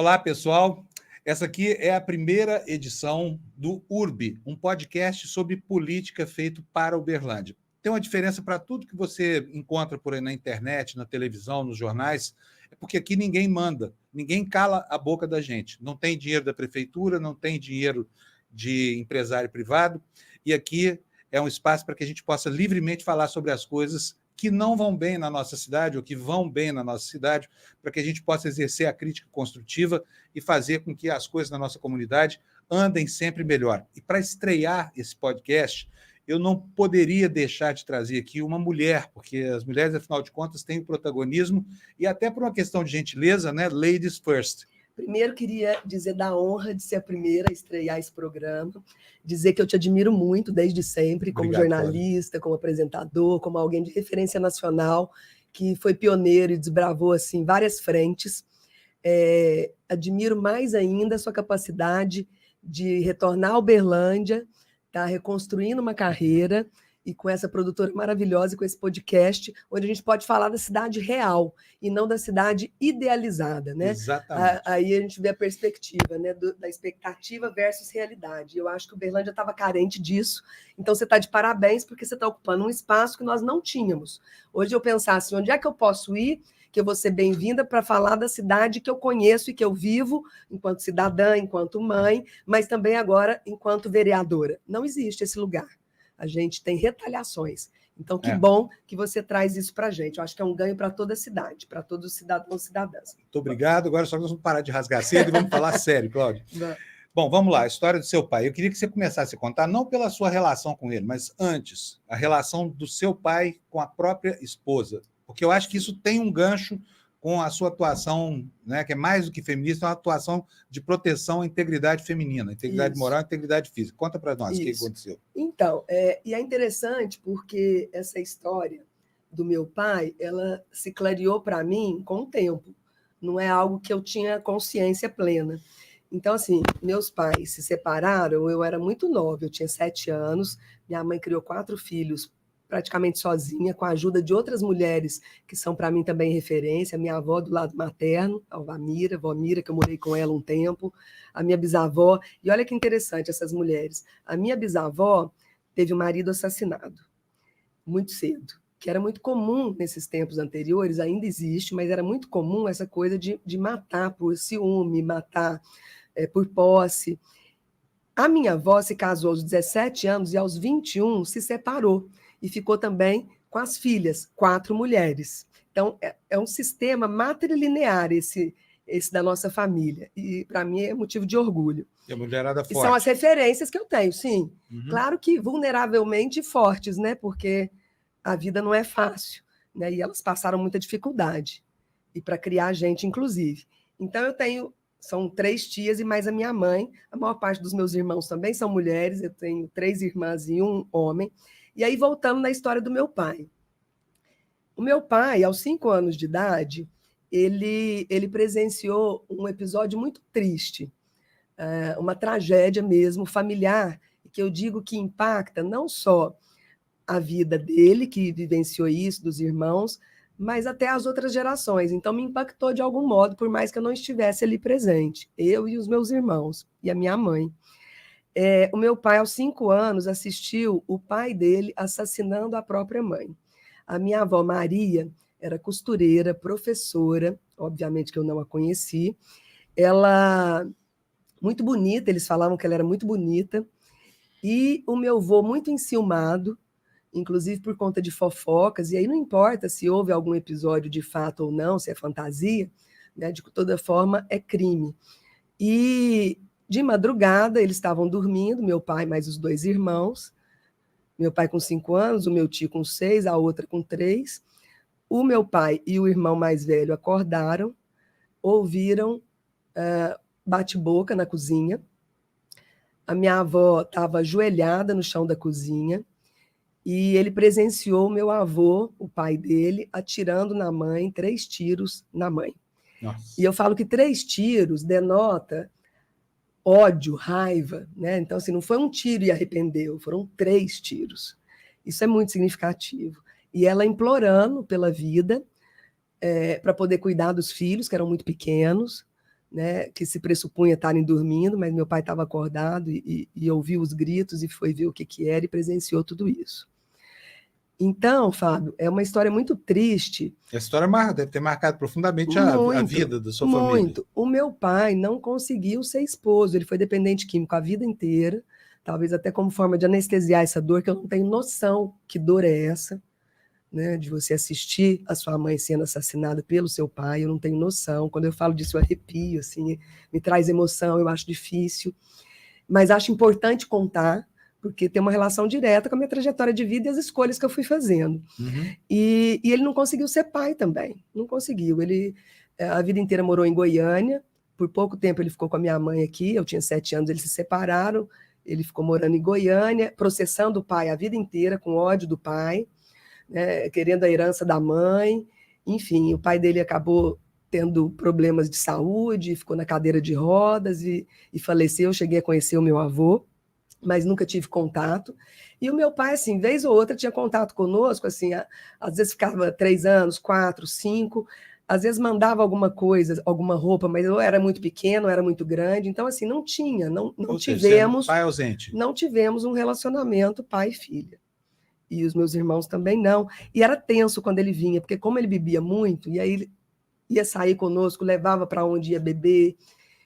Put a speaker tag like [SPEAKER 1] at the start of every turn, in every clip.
[SPEAKER 1] Olá, pessoal. Essa aqui é a primeira edição do URB, um podcast sobre política feito para Uberlândia. Tem uma diferença para tudo que você encontra por aí na internet, na televisão, nos jornais, é porque aqui ninguém manda, ninguém cala a boca da gente. Não tem dinheiro da prefeitura, não tem dinheiro de empresário privado, e aqui é um espaço para que a gente possa livremente falar sobre as coisas que não vão bem na nossa cidade ou que vão bem na nossa cidade, para que a gente possa exercer a crítica construtiva e fazer com que as coisas na nossa comunidade andem sempre melhor. E para estrear esse podcast, eu não poderia deixar de trazer aqui uma mulher, porque as mulheres, afinal de contas, têm o protagonismo e até por uma questão de gentileza, né? Ladies first.
[SPEAKER 2] Primeiro, queria dizer da honra de ser a primeira a estrear esse programa, dizer que eu te admiro muito desde sempre, como
[SPEAKER 1] Obrigado,
[SPEAKER 2] jornalista, como apresentador, como alguém de referência nacional, que foi pioneiro e desbravou assim, várias frentes. Admiro mais ainda a sua capacidade de retornar a Uberlândia, tá reconstruindo uma carreira, e com essa produtora maravilhosa, com esse podcast, onde a gente pode falar da cidade real e não da cidade idealizada, né?
[SPEAKER 1] Exatamente.
[SPEAKER 2] Aí a gente vê a perspectiva, né, da expectativa versus realidade. Eu acho que o Uberlândia estava carente disso, então você está de parabéns, porque você está ocupando um espaço que nós não tínhamos. Hoje eu pensar assim, onde é que eu posso ir, que eu vou ser bem-vinda para falar da cidade que eu conheço e que eu vivo, enquanto cidadã, enquanto mãe, mas também agora enquanto vereadora. Não existe esse lugar. A gente tem retaliações. Então, que bom que você traz isso para a gente. Eu acho que é um ganho para toda a cidade, para todos os cidadãos e cidadãs.
[SPEAKER 1] Muito obrigado. Agora só que nós vamos parar de rasgar cedo e vamos falar sério, Cláudio. Bom, vamos lá. A história do seu pai. Eu queria que você começasse a contar, não pela sua relação com ele, mas antes, a relação do seu pai com a própria esposa. Porque eu acho que isso tem um gancho com a sua atuação, né, que é mais do que feminista, é uma atuação de proteção à integridade feminina, integridade moral e integridade física. Conta para nós o que aconteceu.
[SPEAKER 2] Então, e é interessante porque essa história do meu pai, ela se clareou para mim com o tempo. Não é algo que eu tinha consciência plena. Então, assim, meus pais se separaram, eu era muito nova, eu tinha 7 anos, minha mãe criou 4 filhos praticamente sozinha, com a ajuda de outras mulheres que são para mim também referência, a minha avó do lado materno, a vó Mira, que eu morei com ela um tempo, a minha bisavó, e olha que interessante essas mulheres. A minha bisavó teve um marido assassinado, muito cedo, que era muito comum nesses tempos anteriores, ainda existe, mas era muito comum essa coisa de matar por ciúme, matar por posse. A minha avó se casou aos 17 anos e aos 21 se separou e ficou também com as filhas, 4 mulheres. Então, é um sistema matrilinear esse da nossa família. E, para mim, é motivo de orgulho.
[SPEAKER 1] E a mulherada forte.
[SPEAKER 2] E são as referências que eu tenho, sim. Uhum. Claro que vulneravelmente fortes, né? Porque a vida não é fácil, né? E elas passaram muita dificuldade. E para criar a gente, inclusive. Então, eu tenho... São 3 tias e mais a minha mãe. A maior parte dos meus irmãos também são mulheres. Eu tenho 3 irmãs e 1 homem. E aí, voltando na história do meu pai. O meu pai, aos 5 anos de idade, ele presenciou um episódio muito triste, uma tragédia mesmo, familiar, que eu digo que impacta não só a vida dele, que vivenciou isso, dos irmãos, mas até as outras gerações. Então, me impactou de algum modo, por mais que eu não estivesse ali presente, eu e os meus irmãos, e a minha mãe. O meu pai, aos 5 anos, assistiu o pai dele assassinando a própria mãe. A minha avó Maria era costureira, professora, obviamente que eu não a conheci. Ela, muito bonita, eles falavam que ela era muito bonita. E o meu avô, muito enciumado, inclusive por conta de fofocas, e aí não importa se houve algum episódio de fato ou não, se é fantasia, né, de toda forma é crime. E de madrugada eles estavam dormindo, meu pai mais os 2 irmãos, meu pai com 5 anos, o meu tio com 6, a outra com 3. O meu pai e o irmão mais velho acordaram, ouviram bate-boca na cozinha. A minha avó estava ajoelhada no chão da cozinha e ele presenciou o meu avô, o pai dele, atirando na mãe, 3 tiros na mãe.
[SPEAKER 1] Nossa.
[SPEAKER 2] E eu falo que 3 tiros denota ódio, raiva, né? Então, assim, não foi um tiro e arrependeu, foram 3 tiros. Isso é muito significativo. E ela implorando pela vida, para poder cuidar dos filhos, que eram muito pequenos, né, que se pressupunha estarem dormindo, mas meu pai estava acordado e ouviu os gritos e foi ver o que era e presenciou tudo isso. Então, Fábio, é uma história muito triste.
[SPEAKER 1] A história deve ter marcado profundamente a vida da sua família.
[SPEAKER 2] Muito. O meu pai não conseguiu ser esposo, ele foi dependente químico a vida inteira, talvez até como forma de anestesiar essa dor, que eu não tenho noção que dor é essa, né, de você assistir a sua mãe sendo assassinada pelo seu pai, eu não tenho noção. Quando eu falo disso, eu arrepio, assim, me traz emoção, eu acho difícil. Mas acho importante contar, porque tem uma relação direta com a minha trajetória de vida e as escolhas que eu fui fazendo.
[SPEAKER 1] Uhum.
[SPEAKER 2] E ele não conseguiu ser pai também, não conseguiu. Ele a vida inteira morou em Goiânia, por pouco tempo ele ficou com a minha mãe aqui, eu tinha 7 anos, eles se separaram, ele ficou morando em Goiânia, processando o pai a vida inteira, com ódio do pai, né, querendo a herança da mãe. Enfim, o pai dele acabou tendo problemas de saúde, ficou na cadeira de rodas e faleceu. Eu cheguei a conhecer o meu avô, mas nunca tive contato. E o meu pai, assim, vez ou outra, tinha contato conosco, assim, às vezes ficava 3 anos, 4, 5, às vezes mandava alguma coisa, alguma roupa, mas eu era muito pequeno, era muito grande, então, assim, não tivemos...
[SPEAKER 1] pai ausente.
[SPEAKER 2] Não tivemos um relacionamento pai e filha. E os meus irmãos também não. E era tenso quando ele vinha, porque como ele bebia muito, e aí ele ia sair conosco, levava para onde ia beber,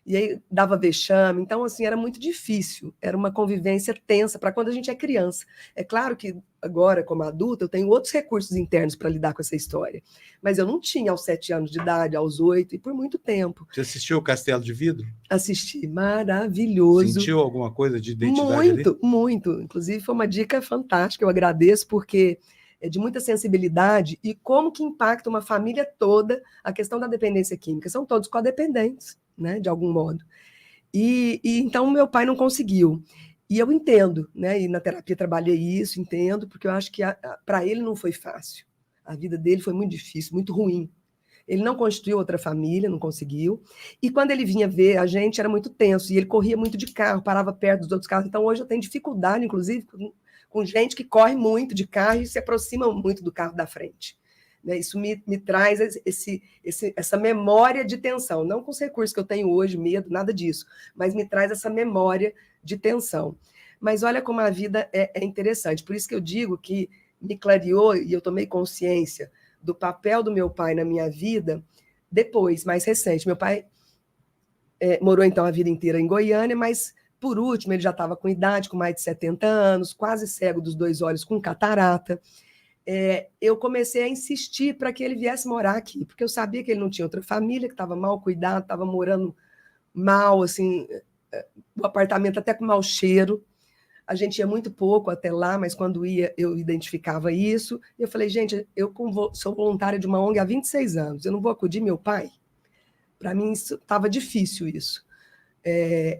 [SPEAKER 2] e aí dava vexame. Então, assim, era muito difícil. Era uma convivência tensa para quando a gente é criança. É claro que agora, como adulta, eu tenho outros recursos internos para lidar com essa história. Mas eu não tinha aos 7 anos de idade, aos 8, e por muito tempo.
[SPEAKER 1] Você assistiu o Castelo de Vidro?
[SPEAKER 2] Assisti, maravilhoso.
[SPEAKER 1] Sentiu alguma coisa de identidade
[SPEAKER 2] muito,
[SPEAKER 1] ali?
[SPEAKER 2] Muito. Inclusive, foi uma dica fantástica, eu agradeço, porque é de muita sensibilidade e como que impacta uma família toda a questão da dependência química. São todos codependentes, né, de algum modo. E então, meu pai não conseguiu. E eu entendo, né, e na terapia trabalhei isso, entendo, porque eu acho que para ele não foi fácil. A vida dele foi muito difícil, muito ruim. Ele não constituiu outra família, não conseguiu. E quando ele vinha ver a gente, era muito tenso. E ele corria muito de carro, parava perto dos outros carros. Então, hoje eu tenho dificuldade, inclusive, com gente que corre muito de carro e se aproxima muito do carro da frente. Né? Isso me traz essa memória de tensão. Não com os recursos que eu tenho hoje, medo, nada disso. Mas me traz essa memória de tensão. Mas olha como a vida é interessante. Por isso que eu digo que me clareou e eu tomei consciência do papel do meu pai na minha vida depois, mais recente. Meu pai morou, então, a vida inteira em Goiânia, mas, por último, ele já estava com idade, com mais de 70 anos, quase cego dos 2 olhos, com catarata. Eu comecei a insistir para que ele viesse morar aqui, porque eu sabia que ele não tinha outra família, que estava mal cuidado, estava morando mal, assim, o apartamento até com mau cheiro. A gente ia muito pouco até lá, mas quando ia, eu identificava isso. E eu falei, gente, eu sou voluntária de uma ONG há 26 anos, eu não vou acudir meu pai? Para mim, estava difícil isso.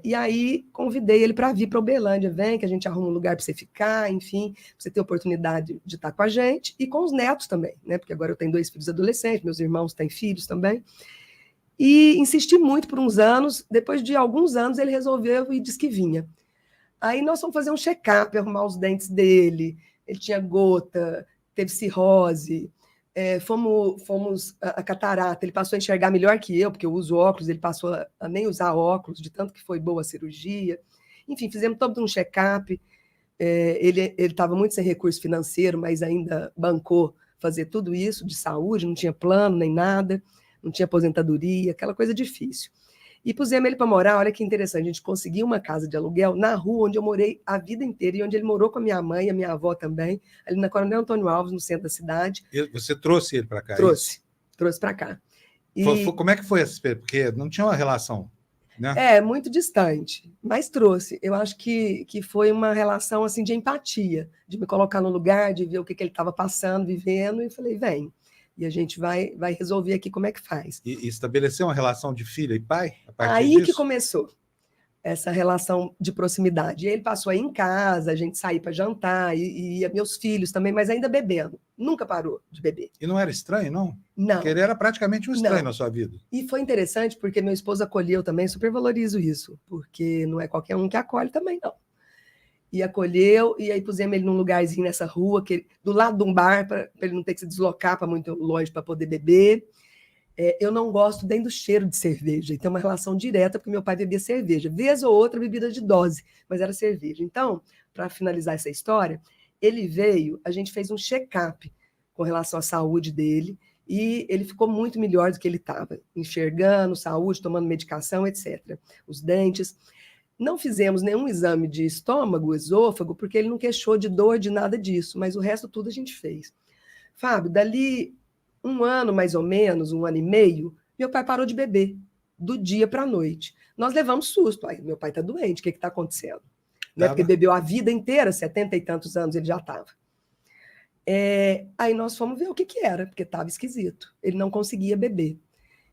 [SPEAKER 2] E aí, convidei ele para vir para Uberlândia. Vem, que a gente arruma um lugar para você ficar, enfim, para você ter oportunidade de estar com a gente e com os netos também, né? Porque agora eu tenho 2 filhos adolescentes, meus irmãos têm filhos também. E insisti muito por uns anos. Depois de alguns anos, ele resolveu e disse que vinha. Aí nós fomos fazer um check-up, arrumar os dentes ele tinha gota, teve cirrose, fomos a catarata, ele passou a enxergar melhor que eu, porque eu uso óculos, ele passou a nem usar óculos, de tanto que foi boa a cirurgia. Enfim, fizemos todo um check-up, ele estava muito sem recurso financeiro, mas ainda bancou fazer tudo isso de saúde, não tinha plano nem nada, não tinha aposentadoria, aquela coisa difícil. E pusemos ele para morar, olha que interessante, a gente conseguiu uma casa de aluguel na rua onde eu morei a vida inteira e onde ele morou com a minha mãe e a minha avó também, ali na Coronel Antônio Alves, no centro da cidade.
[SPEAKER 1] E você trouxe ele para cá?
[SPEAKER 2] Trouxe para cá.
[SPEAKER 1] Como é que foi essa experiência? Porque não tinha uma relação, né?
[SPEAKER 2] Muito distante, mas trouxe. Eu acho que foi uma relação assim de empatia, de me colocar no lugar, de ver o que ele estava passando, vivendo, e falei, vem. E a gente vai resolver aqui como é que faz.
[SPEAKER 1] E estabelecer uma relação de filha e pai? A partir
[SPEAKER 2] Aí
[SPEAKER 1] disso?
[SPEAKER 2] que começou essa relação de proximidade. E ele passou a ir em casa, a gente saía para jantar, e ia meus filhos também, mas ainda bebendo. Nunca parou de beber.
[SPEAKER 1] E não era estranho, não?
[SPEAKER 2] Não.
[SPEAKER 1] Porque ele era praticamente um estranho na sua vida.
[SPEAKER 2] E foi interessante, porque meu esposo acolheu também, super valorizo isso, porque não é qualquer um que acolhe também, não. E acolheu, e aí pusemos ele num lugarzinho nessa rua, do lado de um bar, para ele não ter que se deslocar para muito longe para poder beber. Eu não gosto nem do cheiro de cerveja, e tem uma relação direta, porque meu pai bebia cerveja, vez ou outra bebida de dose, mas era cerveja. Então, para finalizar essa história, ele veio, a gente fez um check-up com relação à saúde dele, e ele ficou muito melhor do que ele estava, enxergando, saúde, tomando medicação, etc. Os dentes. Não fizemos nenhum exame de estômago, esôfago, porque ele não queixou de dor, de nada disso, mas o resto tudo a gente fez. Fábio, dali um ano mais ou menos, um ano e meio, meu pai parou de beber, do dia para a noite. Nós levamos susto. Ai, meu pai está doente, o que está acontecendo? Né? Porque bebeu a vida inteira, 70 e tantos anos ele já estava. Aí nós fomos ver o que era, porque estava esquisito. Ele não conseguia beber.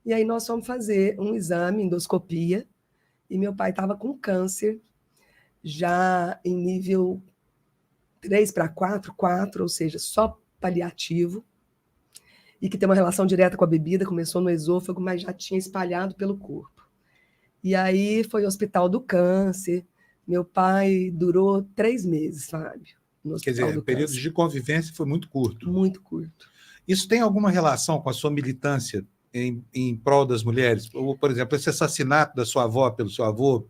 [SPEAKER 2] E aí nós fomos fazer um exame, endoscopia, e meu pai estava com câncer, já em nível 3 para 4, ou seja, só paliativo, e que tem uma relação direta com a bebida, começou no esôfago, mas já tinha espalhado pelo corpo. E aí foi ao Hospital do Câncer. Meu pai durou 3 meses, Fábio, no Hospital do Câncer.
[SPEAKER 1] O período de convivência foi muito curto.
[SPEAKER 2] Muito curto.
[SPEAKER 1] Isso tem alguma relação com a sua militância em prol das mulheres? Ou, por exemplo, esse assassinato da sua avó pelo seu avô,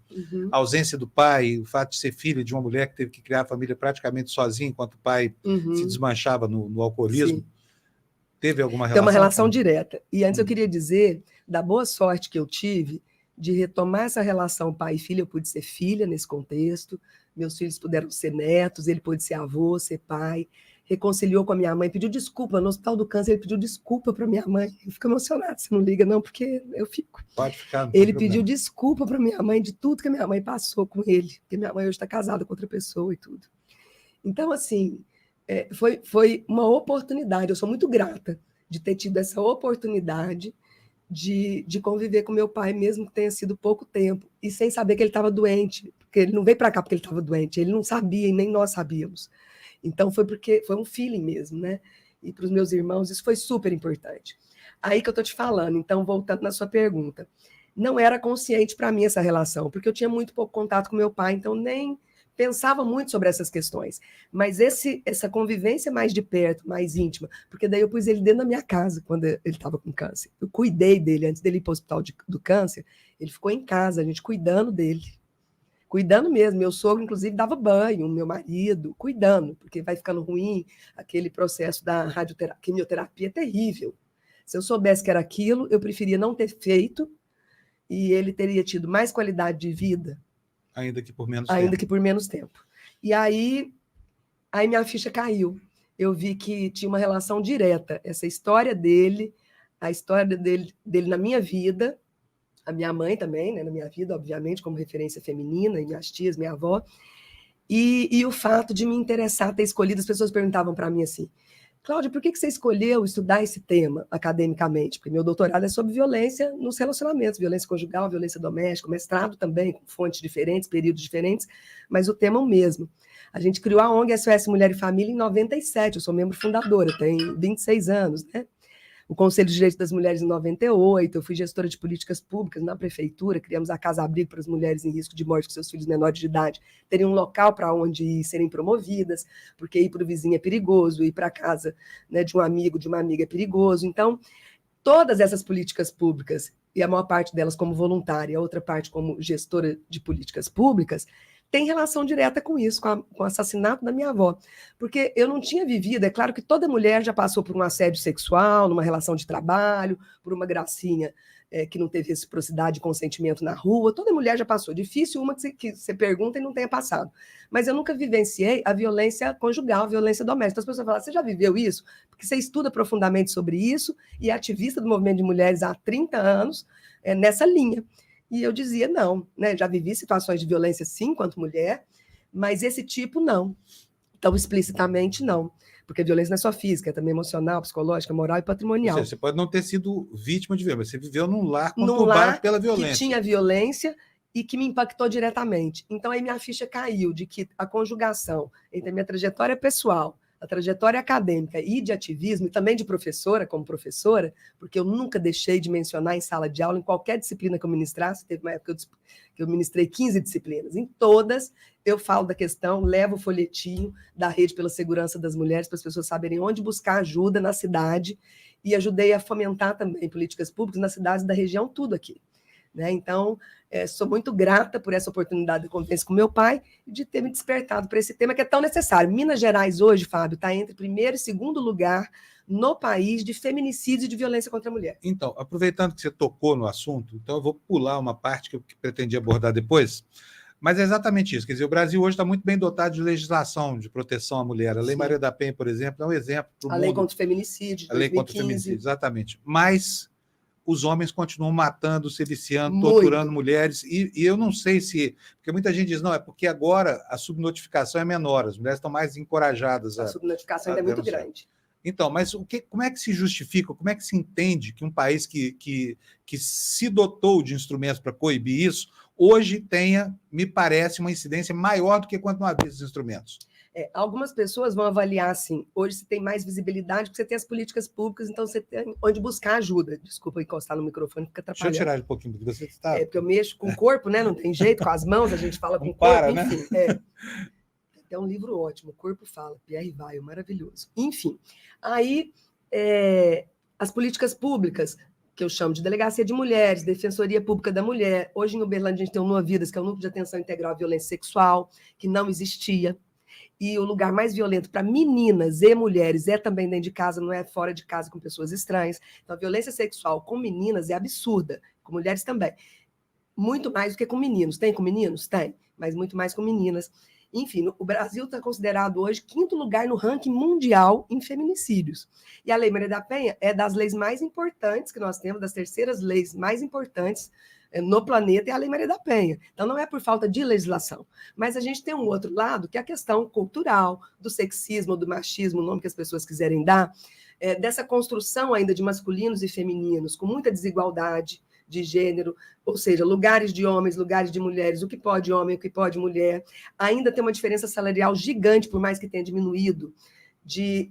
[SPEAKER 1] a ausência do pai, o fato de ser filha de uma mulher que teve que criar a família praticamente sozinha, enquanto o pai se desmanchava no alcoolismo? Sim. Teve alguma relação?
[SPEAKER 2] Tem uma relação direta. E antes eu queria dizer da boa sorte que eu tive de retomar essa relação pai e filha. Eu pude ser filha nesse contexto, meus filhos puderam ser netos, ele pôde ser avô, ser pai, reconciliou com a minha mãe, pediu desculpa. No Hospital do Câncer, ele pediu desculpa para minha mãe. Eu fico emocionada, você não liga não, porque eu fico.
[SPEAKER 1] Pode ficar.
[SPEAKER 2] Ele pediu desculpa para minha mãe de tudo que a minha mãe passou com ele, porque minha mãe hoje está casada com outra pessoa e tudo. Então, assim, foi uma oportunidade. Eu sou muito grata de ter tido essa oportunidade de conviver com meu pai, mesmo que tenha sido pouco tempo, e sem saber que ele estava doente, porque ele não veio para cá porque ele estava doente, ele não sabia e nem nós sabíamos. Então foi porque foi um feeling mesmo, né? E para os meus irmãos isso foi super importante. Aí que eu estou te falando, então voltando na sua pergunta, não era consciente para mim essa relação, porque eu tinha muito pouco contato com meu pai, então nem pensava muito sobre essas questões, mas essa convivência mais de perto, mais íntima, porque daí eu pus ele dentro da minha casa quando ele estava com câncer. Eu cuidei dele antes dele ir para o Hospital do Câncer, ele ficou em casa, a gente cuidando dele. Cuidando mesmo, meu sogro, inclusive, dava banho, meu marido, cuidando, porque vai ficando ruim, aquele processo da quimioterapia é terrível. Se eu soubesse que era aquilo, eu preferia não ter feito, e ele teria tido mais qualidade de vida.
[SPEAKER 1] Ainda que por menos tempo.
[SPEAKER 2] E aí minha ficha caiu. Eu vi que tinha uma relação direta. Essa história dele, a história dele na minha vida, a minha mãe também, né, na minha vida, obviamente, como referência feminina, e minhas tias, minha avó, e o fato de me interessar, ter escolhido, as pessoas perguntavam para mim assim, Cláudia, por que você escolheu estudar esse tema academicamente? Porque meu doutorado é sobre violência nos relacionamentos, violência conjugal, violência doméstica, mestrado também, com fontes diferentes, períodos diferentes, mas o tema é o mesmo. A gente criou a ONG SOS Mulher e Família em 97, eu sou membro fundadora, tenho 26 anos, né? O Conselho de Direitos das Mulheres em 98, eu fui gestora de políticas públicas na prefeitura, criamos a Casa Abrigo para as mulheres em risco de morte com seus filhos menores de idade, terem um local para onde serem promovidas, porque ir para o vizinho é perigoso, ir para a casa, né, de um amigo, de uma amiga é perigoso. Então, todas essas políticas públicas, e a maior parte delas como voluntária, a outra parte como gestora de políticas públicas, tem relação direta com isso, com o assassinato da minha avó. Porque eu não tinha vivido, é claro que toda mulher já passou por um assédio sexual, numa relação de trabalho, por uma gracinha que não teve reciprocidade e consentimento na rua, toda mulher já passou. Difícil uma que você pergunta e não tenha passado. Mas eu nunca vivenciei a violência conjugal, a violência doméstica. Então as pessoas falam, você já viveu isso? Porque você estuda profundamente sobre isso e é ativista do movimento de mulheres há 30 anos nessa linha. E eu dizia, não, né? Já vivi situações de violência, sim, enquanto mulher, mas esse tipo, não. Tão explicitamente, não. Porque a violência não é só física, é também emocional, psicológica, moral e patrimonial.
[SPEAKER 1] Ou seja, você pode não ter sido vítima de violência, você viveu num lar conturbado pela violência.
[SPEAKER 2] Que tinha violência e que me impactou diretamente. Então, aí minha ficha caiu de que a conjugação entre a minha trajetória pessoal, a trajetória acadêmica e de ativismo, e também de professora, como professora, porque eu nunca deixei de mencionar em sala de aula, em qualquer disciplina que eu ministrasse, teve uma época que eu ministrei 15 disciplinas, em todas eu falo da questão, levo o folhetinho da Rede pela Segurança das Mulheres para as pessoas saberem onde buscar ajuda na cidade, e ajudei a fomentar também políticas públicas nas cidades da região, tudo aqui. Né? Então, sou muito grata por essa oportunidade de convivência com meu pai e de ter me despertado para esse tema que é tão necessário. Minas Gerais hoje, Fábio, está entre primeiro e segundo lugar no país de feminicídio e de violência contra a mulher.
[SPEAKER 1] Então, aproveitando que você tocou no assunto, então eu vou pular uma parte que eu pretendi abordar depois, mas é exatamente isso. Quer dizer, o Brasil hoje está muito bem dotado de legislação de proteção à mulher. A Lei Maria da Penha, por exemplo, é um exemplo para o mundo.
[SPEAKER 2] A Lei contra o Feminicídio, de 2015.
[SPEAKER 1] A Lei contra o Feminicídio, exatamente. Mas os homens continuam matando, se viciando,
[SPEAKER 2] Muito.
[SPEAKER 1] torturando mulheres, e eu não sei se... Porque muita gente diz, não, é porque agora a subnotificação é menor, as mulheres estão mais encorajadas
[SPEAKER 2] a subnotificação ainda é muito grande.
[SPEAKER 1] Então, mas como é que se justifica, como é que se entende que um país que se dotou de instrumentos para coibir isso, hoje tenha, me parece, uma incidência maior do que quando não havia esses instrumentos?
[SPEAKER 2] Algumas pessoas vão avaliar assim, hoje você tem mais visibilidade porque você tem as políticas públicas, então você tem onde buscar ajuda. Desculpa encostar no microfone, fica atrapalhando.
[SPEAKER 1] Deixa eu tirar um pouquinho, porque você está...
[SPEAKER 2] porque eu mexo com o corpo, né? Não tem jeito, com as mãos, a gente fala com o corpo, enfim. Né? É um livro ótimo, O Corpo Fala, Pierre Weil, maravilhoso. Enfim, aí as políticas públicas, que eu chamo de Delegacia de Mulheres, Defensoria Pública da Mulher. Hoje em Uberlândia a gente tem o NUA Vidas, que é o Núcleo de Atenção Integral à Violência Sexual, que não existia. E o lugar mais violento para meninas e mulheres é também dentro de casa, não é fora de casa com pessoas estranhas. Então, a violência sexual com meninas é absurda, com mulheres também. Muito mais do que com meninos. Tem com meninos? Tem, mas muito mais com meninas. Enfim, o Brasil está considerado hoje 5º lugar no ranking mundial em feminicídios. E a Lei Maria da Penha é das leis mais importantes que nós temos, das terceiras leis mais importantes no planeta, é a Lei Maria da Penha. Então, não é por falta de legislação. Mas a gente tem um outro lado, que é a questão cultural, do sexismo, do machismo, o nome que as pessoas quiserem dar, dessa construção ainda de masculinos e femininos, com muita desigualdade de gênero, ou seja, lugares de homens, lugares de mulheres, o que pode homem, o que pode mulher. Ainda tem uma diferença salarial gigante, por mais que tenha diminuído.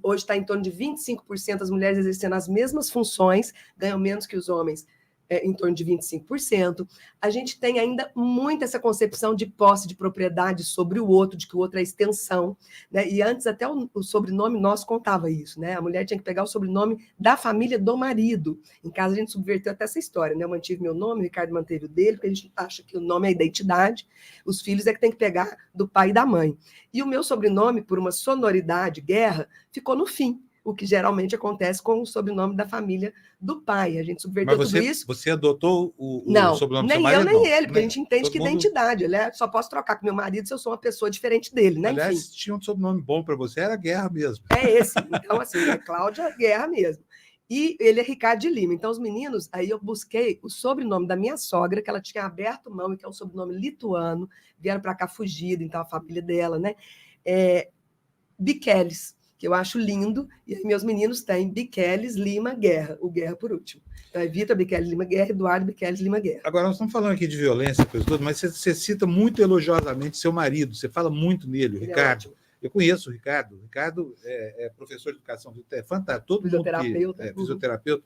[SPEAKER 2] Hoje está em torno de 25% as mulheres exercendo as mesmas funções, ganham menos que os homens, em torno de 25%. A gente tem ainda muito essa concepção de posse de propriedade sobre o outro, de que o outro é extensão, né? E antes até o sobrenome nosso contava isso, né? A mulher tinha que pegar o sobrenome da família do marido. Em casa a gente subverteu até essa história, né? Eu mantive meu nome, o Ricardo manteve o dele, porque a gente acha que o nome é a identidade, os filhos é que tem que pegar do pai e da mãe. E o meu sobrenome, por uma sonoridade, Guerra, ficou no fim, o que geralmente acontece com o sobrenome da família do pai. A gente subverteu tudo isso.
[SPEAKER 1] Você adotou o sobrenome do seu marido?
[SPEAKER 2] Nem eu, nem ele, porque a gente entende que identidade. Só posso trocar com meu marido se eu sou uma pessoa diferente dele, né?
[SPEAKER 1] Aliás,
[SPEAKER 2] enfim.
[SPEAKER 1] Tinha um sobrenome bom para você, era Guerra mesmo.
[SPEAKER 2] É esse. Então, assim, é Cláudia Guerra mesmo. E ele é Ricardo de Lima. Então, os meninos, aí eu busquei o sobrenome da minha sogra, que ela tinha aberto mão, que é um sobrenome lituano, vieram para cá fugido, então a família dela, né? Biqueles, que eu acho lindo, e aí meus meninos têm Biqueles Lima Guerra, o Guerra por último. Então é Vitor Biqueles Lima Guerra, Eduardo Biqueles Lima Guerra.
[SPEAKER 1] Agora, nós estamos falando aqui de violência, coisa toda, mas você cita muito elogiosamente seu marido, você fala muito nele, o Ricardo. Eu conheço o Ricardo. O Ricardo é professor de educação, é fantástico. Todo
[SPEAKER 2] fisioterapeuta.
[SPEAKER 1] Mundo fisioterapeuta.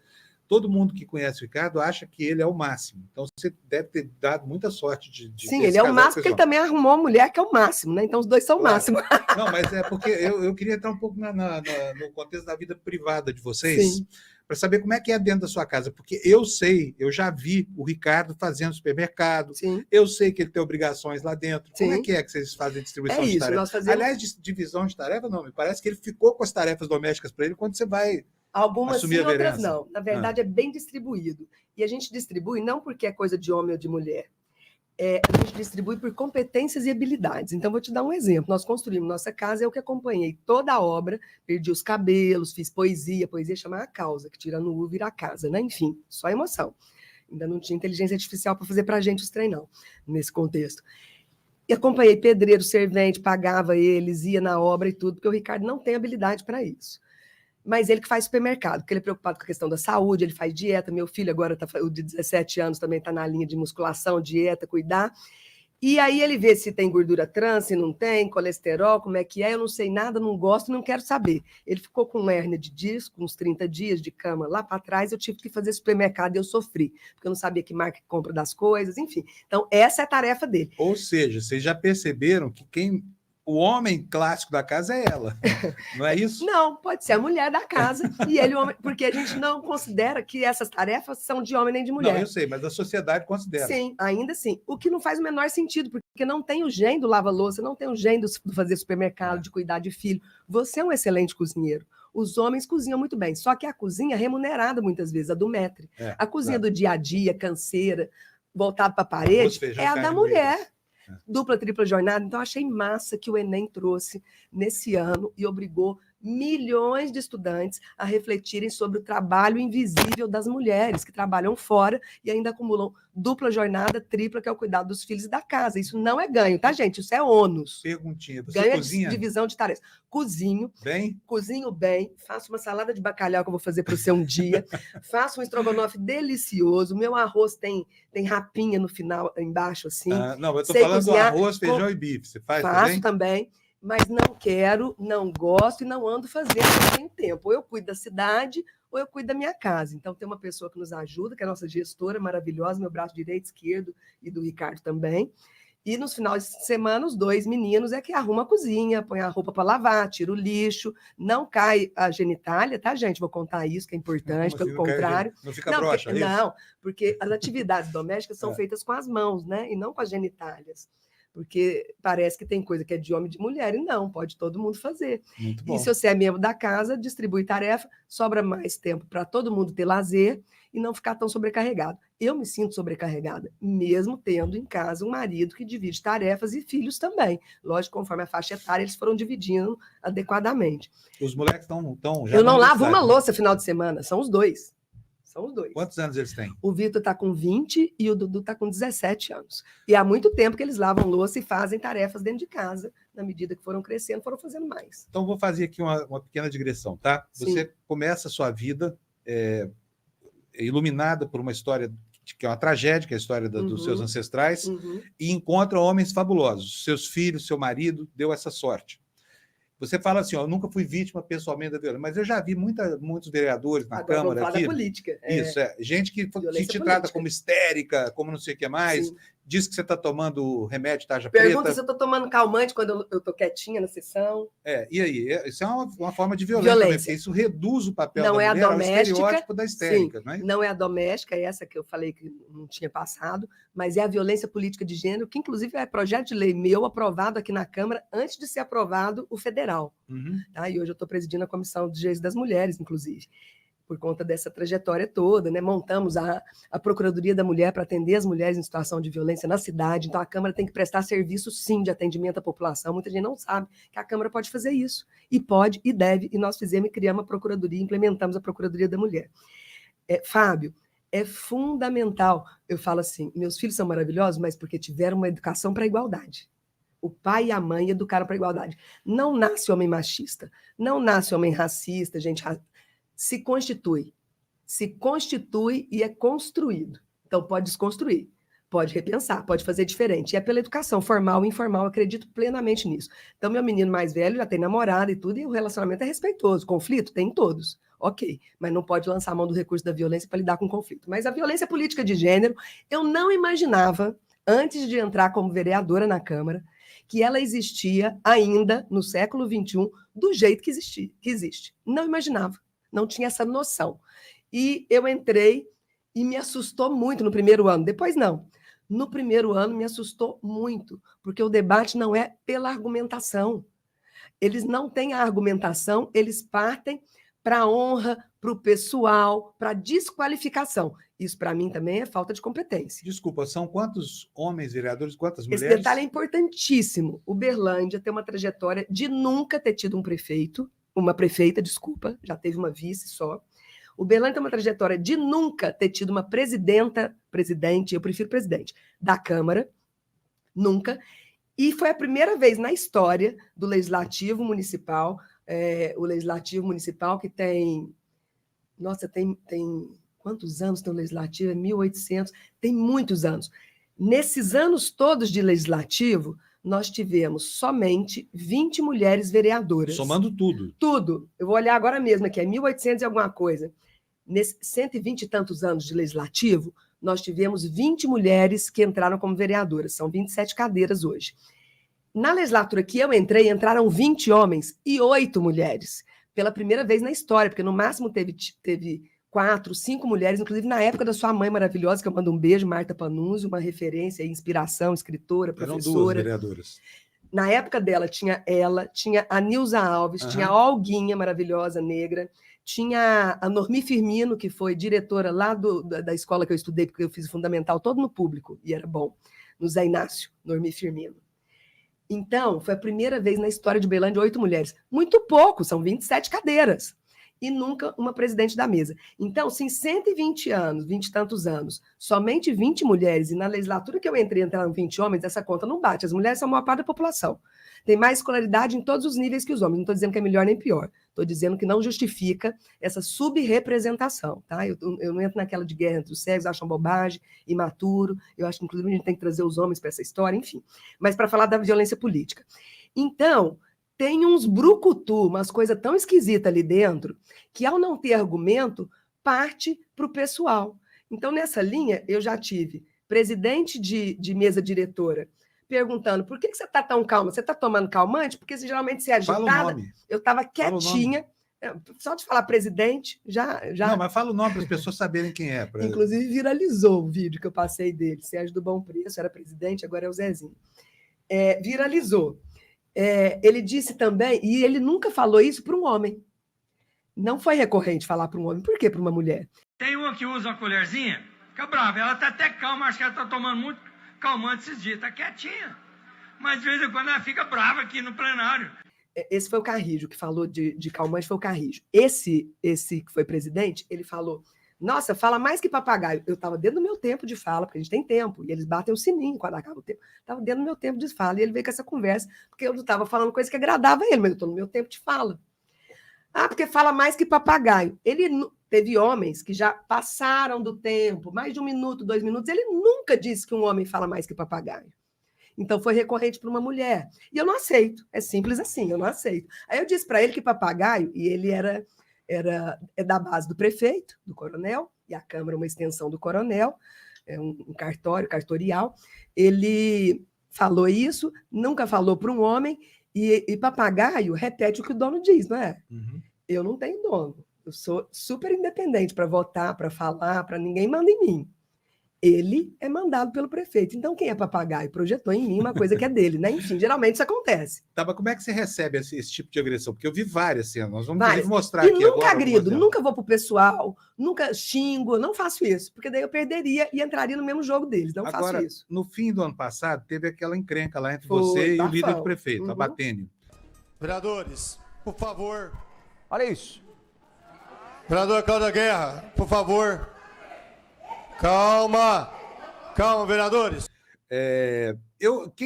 [SPEAKER 1] Todo mundo que conhece o Ricardo acha que ele é o máximo. Então, você deve ter dado muita sorte de
[SPEAKER 2] Sim, ele é o máximo, porque ele também arrumou uma mulher que é o máximo, né? Então, os dois são o máximo.
[SPEAKER 1] Não, mas é porque eu queria entrar um pouco no contexto da vida privada de vocês, para saber como é que é dentro da sua casa. Porque eu já vi o Ricardo fazendo supermercado, eu sei que ele tem obrigações lá dentro. Como é que vocês fazem a distribuição de tarefas? Aliás, divisão de tarefa, não, me parece que ele ficou com as tarefas domésticas para ele quando você vai...
[SPEAKER 2] Algumas sim, outras não. Na verdade, é bem distribuído. E a gente distribui não porque é coisa de homem ou de mulher. A gente distribui por competências e habilidades. Então, vou te dar um exemplo. Nós construímos nossa casa, eu que acompanhei toda a obra, perdi os cabelos, fiz poesia chama A Causa, que tira no U, vira a casa, né? Enfim, só emoção. Ainda não tinha inteligência artificial para fazer para a gente os treinão, nesse contexto. E acompanhei pedreiro, servente, pagava eles, ia na obra e tudo, porque o Ricardo não tem habilidade para isso. Mas ele que faz supermercado, porque ele é preocupado com a questão da saúde, ele faz dieta, meu filho agora, o de 17 anos, também está na linha de musculação, dieta, cuidar. E aí ele vê se tem gordura trans, se não tem, colesterol, como é que é, eu não sei nada, não gosto, não quero saber. Ele ficou com hérnia de disco, uns 30 dias de cama lá para trás, eu tive que fazer supermercado e eu sofri, porque eu não sabia que marca que compra das coisas, enfim. Então, essa é a tarefa dele.
[SPEAKER 1] Ou seja, vocês já perceberam que o homem clássico da casa é ela, não é isso?
[SPEAKER 2] Não, pode ser a mulher da casa e ele, homem, porque a gente não considera que essas tarefas são de homem nem de mulher.
[SPEAKER 1] Não, eu sei, mas a sociedade considera.
[SPEAKER 2] Sim, ainda assim. O que não faz o menor sentido, porque não tem o gênio do lava-louça, não tem o gênio do fazer supermercado, de cuidar de filho. Você é um excelente cozinheiro. Os homens cozinham muito bem, só que a cozinha é remunerada muitas vezes, a do maître. A cozinha do dia a dia, canseira, voltada para a parede, é a da mulher. Dupla, tripla jornada. Então, achei massa que o Enem trouxe nesse ano e obrigou milhões de estudantes a refletirem sobre o trabalho invisível das mulheres que trabalham fora e ainda acumulam dupla jornada, tripla, que é o cuidado dos filhos e da casa. Isso não é ganho, tá, gente? Isso é ônus.
[SPEAKER 1] Perguntinha. Você
[SPEAKER 2] ganho
[SPEAKER 1] cozinha?
[SPEAKER 2] Divisão de tarefas. Cozinho bem, faço uma salada de bacalhau que eu vou fazer para o seu um dia, faço um estrogonofe delicioso, meu arroz tem rapinha no final, embaixo, assim.
[SPEAKER 1] Não, eu estou falando cozinhar, do arroz, feijão e bife. Você faz
[SPEAKER 2] faço também, mas não quero, não gosto e não ando fazendo, não tenho tempo. Ou eu cuido da cidade, ou eu cuido da minha casa. Então, tem uma pessoa que nos ajuda, que é a nossa gestora maravilhosa, meu braço direito, esquerdo, e do Ricardo também. E nos finais de semana, os 2 meninos é que arruma a cozinha, põe a roupa para lavar, tira o lixo, não cai a genitália, tá, gente? Vou contar isso, que é importante, pelo contrário.
[SPEAKER 1] Não fica broxa, isso?
[SPEAKER 2] Não, porque as atividades domésticas são feitas com as mãos, né? E não com as genitálias. Porque parece que tem coisa que é de homem e de mulher, e não, pode todo mundo fazer.
[SPEAKER 1] Muito bom.
[SPEAKER 2] E se você é membro da casa, distribui tarefa, sobra mais tempo para todo mundo ter lazer e não ficar tão sobrecarregado. Eu me sinto sobrecarregada, mesmo tendo em casa um marido que divide tarefas e filhos também. Lógico, conforme a faixa etária, eles foram dividindo adequadamente.
[SPEAKER 1] Os moleques estão já.
[SPEAKER 2] Eu não lavo uma louça final de semana, são os 2. São os 2.
[SPEAKER 1] Quantos anos eles têm?
[SPEAKER 2] O Vitor está com 20 e o Dudu está com 17 anos. E há muito tempo que eles lavam louça e fazem tarefas dentro de casa. Na medida que foram crescendo, foram fazendo mais.
[SPEAKER 1] Então, vou fazer aqui uma pequena digressão, tá? Sim. Você começa a sua vida iluminada por uma história que é uma tragédia, que é a história dos seus ancestrais, e encontra homens fabulosos. Seus filhos, seu marido, deu essa sorte. Você fala assim, eu nunca fui vítima pessoalmente da violência, mas eu já vi muitos vereadores na
[SPEAKER 2] Agora,
[SPEAKER 1] Câmara aqui.
[SPEAKER 2] Da política.
[SPEAKER 1] Isso, gente que te trata como histérica, como não sei o que mais, diz que você está tomando remédio tarja preta.
[SPEAKER 2] Pergunta se eu estou tomando calmante quando eu estou quietinha na sessão.
[SPEAKER 1] E aí? Isso é uma forma de violência. Também, porque isso reduz o papel da mulher ao estereótipo da histérica.
[SPEAKER 2] Sim, não é a doméstica, é essa que eu falei que não tinha passado, mas é a violência política de gênero, que inclusive é projeto de lei meu aprovado aqui na Câmara antes de ser aprovado o federal. Tá? E hoje eu estou presidindo a Comissão de Direitos das Mulheres, inclusive, por conta dessa trajetória toda, né? Montamos a Procuradoria da Mulher para atender as mulheres em situação de violência na cidade. Então, a Câmara tem que prestar serviço, sim, de atendimento à população. Muita gente não sabe que a Câmara pode fazer isso. E pode, e deve. E nós fizemos e criamos a Procuradoria, implementamos a Procuradoria da Mulher. Fábio, é fundamental. Eu falo assim, meus filhos são maravilhosos, mas porque tiveram uma educação para a igualdade. O pai e a mãe educaram para a igualdade. Não nasce homem machista, não nasce homem racista, gente se constitui e é construído. Então, pode desconstruir, pode repensar, pode fazer diferente. E é pela educação, formal e informal, acredito plenamente nisso. Então, meu menino mais velho já tem namorada e tudo, e o relacionamento é respeitoso. Conflito? Tem em todos. Ok, mas não pode lançar a mão do recurso da violência para lidar com o conflito. Mas a violência política de gênero, eu não imaginava, antes de entrar como vereadora na Câmara, que ela existia ainda no século XXI do jeito que existe. Não imaginava. Não tinha essa noção. E eu entrei e me assustou muito no primeiro ano. Depois, não. No primeiro ano, me assustou muito, porque o debate não é pela argumentação. Eles não têm a argumentação, eles partem para a honra, para o pessoal, para a desqualificação. Isso, para mim, também é falta de competência.
[SPEAKER 1] Desculpa, são quantos homens vereadores, quantas mulheres?
[SPEAKER 2] Esse detalhe é importantíssimo. Uberlândia tem uma trajetória de nunca ter tido uma prefeita, desculpa, já teve uma vice só. Uberlândia tem uma trajetória de nunca ter tido uma presidente, eu prefiro presidente, da Câmara, nunca. E foi a primeira vez na história do Legislativo Municipal, o Legislativo Municipal que tem... Nossa, tem quantos anos tem o Legislativo? É 1800, tem muitos anos. Nesses anos todos de legislativo, nós tivemos somente 20 mulheres vereadoras.
[SPEAKER 1] Somando tudo.
[SPEAKER 2] Tudo. Eu vou olhar agora mesmo, aqui é 1800 e alguma coisa. Nesses 120 e tantos anos de legislativo, nós tivemos 20 mulheres que entraram como vereadoras. São 27 cadeiras hoje. Na legislatura que eu entrei, entraram 20 homens e 8 mulheres. Pela primeira vez na história, porque no máximo teve 4, 5 mulheres, inclusive na época da sua mãe maravilhosa, que eu mando um beijo, Marta Panunzio, uma referência, inspiração, escritora, professora.
[SPEAKER 1] Eram 2 vereadoras.
[SPEAKER 2] Na época dela, tinha ela, tinha a Nilza Alves, tinha a Olguinha, maravilhosa, negra, tinha a Normi Firmino, que foi diretora lá da escola que eu estudei, porque eu fiz o fundamental todo no público, e era bom, no Zé Inácio, Normi Firmino. Então, foi a primeira vez na história de Uberlândia 8 mulheres. Muito pouco, são 27 cadeiras. E nunca uma presidente da mesa. Então, se em 120 anos, 20 e tantos anos, somente 20 mulheres, e na legislatura que eu entrei, entraram 20 homens, essa conta não bate. As mulheres são a maior parte da população. Tem mais escolaridade em todos os níveis que os homens. Não estou dizendo que é melhor nem pior. Estou dizendo que não justifica essa subrepresentação. Tá? Eu não entro naquela de guerra entre os cegos, acham bobagem, imaturo. Eu acho que, inclusive, a gente tem que trazer os homens para essa história, enfim. Mas para falar da violência política. Então, tem uns brucutu, umas coisas tão esquisitas ali dentro, que ao não ter argumento, parte para o pessoal. Então, nessa linha, eu já tive presidente de mesa diretora perguntando por que você está tão calma? Você está tomando calmante? Porque geralmente você é agitada. Eu estava quietinha. Só de falar presidente, já...
[SPEAKER 1] Não, mas fala o nome para as pessoas saberem quem é.
[SPEAKER 2] Inclusive, viralizou o vídeo que eu passei dele. Sérgio do Bom Preço, era presidente, agora é o Zezinho. Viralizou. Ele disse também, e ele nunca falou isso para um homem. Não foi recorrente falar para um homem. Por que para uma mulher?
[SPEAKER 3] Tem uma que usa uma colherzinha, fica brava. Ela está até calma, acho que ela está tomando muito calmante esses dias. Está quietinha. Mas de vez em quando ela fica brava aqui no plenário.
[SPEAKER 2] Esse foi o Carrijo que falou de calmante, foi o Carrijo. Esse que foi presidente, ele falou, nossa, fala mais que papagaio. Eu estava dentro do meu tempo de fala, porque a gente tem tempo, e eles batem o sininho quando acaba o tempo. Estava dentro do meu tempo de fala, e ele veio com essa conversa, porque eu não estava falando coisa que agradava ele, mas eu estou no meu tempo de fala. Porque fala mais que papagaio. Ele teve homens que já passaram do tempo, mais de 1 minuto, 2 minutos, ele nunca disse que um homem fala mais que papagaio. Então, foi recorrente para uma mulher. E eu não aceito. É simples assim, eu não aceito. Aí eu disse para ele que papagaio, e ele é da base do prefeito, do coronel, e a Câmara é uma extensão do coronel, é um cartorial. Ele falou isso, nunca falou para um homem, e papagaio repete o que o dono diz, não é? Uhum. Eu não tenho dono. Eu sou super independente para votar, para falar, para ninguém manda em mim. Ele é mandado pelo prefeito. Então, quem é papagaio? Projetou em mim uma coisa que é dele, né? Enfim, geralmente isso acontece.
[SPEAKER 1] Tá, mas como é que você recebe esse tipo de agressão? Porque eu vi várias cenas. Nós vamos mostrar
[SPEAKER 2] aqui
[SPEAKER 1] agora.
[SPEAKER 2] E nunca agrido, nunca vou pro pessoal, nunca xingo, não faço isso, porque daí eu perderia e entraria no mesmo jogo deles. Não faço isso.
[SPEAKER 1] No fim do ano passado, teve aquela encrenca lá entre você e o líder do prefeito, Abatênio.
[SPEAKER 4] Vereadores, por favor.
[SPEAKER 5] Olha isso.
[SPEAKER 4] Vereador Cláudia Guerra, por favor. Calma, vereadores.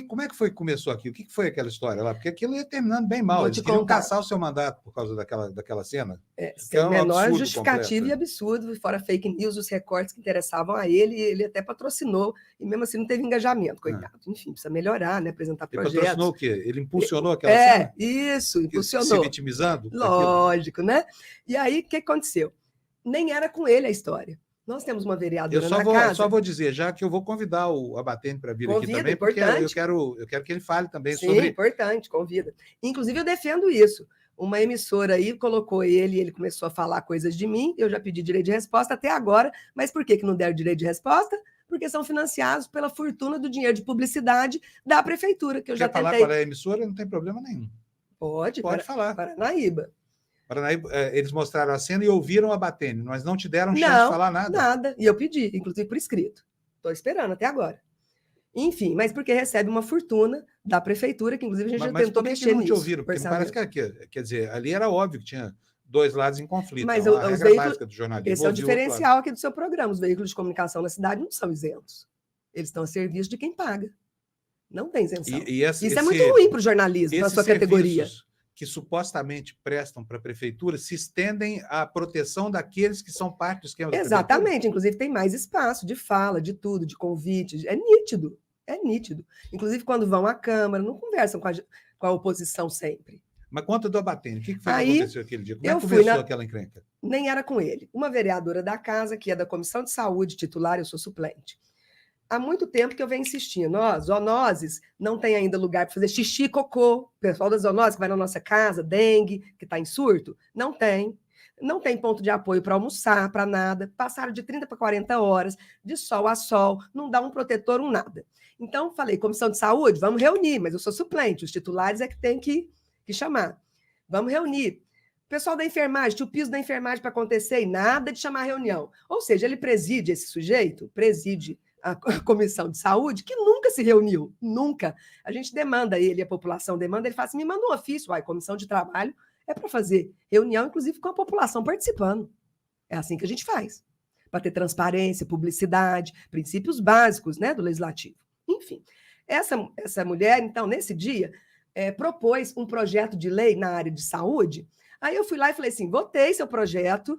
[SPEAKER 1] Como é que foi que começou aquilo? O que foi aquela história lá? Porque aquilo ia terminando bem mal. Eles queriam caçar o seu mandato por causa daquela cena.
[SPEAKER 2] Sem a menor justificativa e absurdo, fora fake news, os recortes que interessavam a ele, ele até patrocinou, e mesmo assim não teve engajamento, coitado. Enfim, precisa melhorar, né? Apresentar projetos. Ele
[SPEAKER 1] patrocinou o quê? Ele impulsionou aquela cena?
[SPEAKER 2] Isso, impulsionou.
[SPEAKER 1] Se vitimizando?
[SPEAKER 2] Lógico, né? E aí, o que aconteceu? Nem era com ele a história. Nós temos uma vereadora na casa...
[SPEAKER 1] Eu só vou dizer, já que eu vou convidar o Abatênio para vir aqui também,
[SPEAKER 2] importante.
[SPEAKER 1] Porque eu quero que ele fale também
[SPEAKER 2] Sim,
[SPEAKER 1] sobre...
[SPEAKER 2] Sim, importante, convida. Inclusive, eu defendo isso. Uma emissora aí colocou ele começou a falar coisas de mim, eu já pedi direito de resposta até agora, mas por que não deram direito de resposta? Porque são financiados pela fortuna do dinheiro de publicidade da prefeitura, que eu já tentei...
[SPEAKER 1] Quer falar qual é a emissora? Não tem problema nenhum.
[SPEAKER 2] Pode
[SPEAKER 1] falar.
[SPEAKER 2] Paranaíba.
[SPEAKER 1] Eles mostraram a cena e ouviram a Abatênio, mas não te deram chance de falar nada.
[SPEAKER 2] Nada. E eu pedi, inclusive por escrito. Estou esperando até agora. Enfim, mas porque recebe uma fortuna da prefeitura, que inclusive a gente já tentou mexer nisso.
[SPEAKER 1] Mas por que não te ouviram? Porque parece que, quer dizer, ali era óbvio que tinha 2 lados em conflito.
[SPEAKER 2] Mas
[SPEAKER 1] a regra básica do jornalismo.
[SPEAKER 2] Esse é o diferencial aqui do seu programa. Os veículos de comunicação na cidade não são isentos. Eles estão a serviço de quem paga. Não tem isenção. Isso é muito ruim para o jornalismo, para a sua categoria.
[SPEAKER 1] que supostamente prestam para a prefeitura se estendem à proteção daqueles que são parte do esquema da prefeitura?
[SPEAKER 2] Exatamente, inclusive tem mais espaço de fala, de tudo, de convite, é nítido, é nítido. Inclusive, quando vão à Câmara, não conversam com a oposição sempre.
[SPEAKER 1] Mas conta do Abatene, o que foi que
[SPEAKER 2] Aí,
[SPEAKER 1] aconteceu aquele dia? Como é
[SPEAKER 2] eu
[SPEAKER 1] que
[SPEAKER 2] fui
[SPEAKER 1] começou
[SPEAKER 2] na-
[SPEAKER 1] aquela encrenca?
[SPEAKER 2] Nem era com ele. Uma vereadora da casa, que é da Comissão de Saúde titular, eu sou suplente. Há muito tempo que eu venho insistindo, ó, zoonoses não tem ainda lugar para fazer xixi e cocô. O pessoal das zoonoses que vai na nossa casa, dengue, que está em surto, não tem. Não tem ponto de apoio para almoçar, para nada. Passaram de 30 para 40 horas, de sol a sol, não dá um protetor, um nada. Então, falei, Comissão de Saúde, vamos reunir, mas eu sou suplente, os titulares é que tem que chamar. Vamos reunir. O pessoal da enfermagem, tinha o piso da enfermagem para acontecer e nada de chamar reunião. Ou seja, ele preside, esse sujeito, preside a Comissão de Saúde, que nunca se reuniu, nunca. A gente demanda ele, a população demanda, ele fala assim, me manda um ofício, a Comissão de Trabalho é para fazer reunião, inclusive com a população participando. É assim que a gente faz, para ter transparência, publicidade, princípios básicos, né, do Legislativo. Enfim, essa mulher, então, nesse dia, propôs um projeto de lei na área de saúde. Aí eu fui lá e falei assim, votei seu projeto,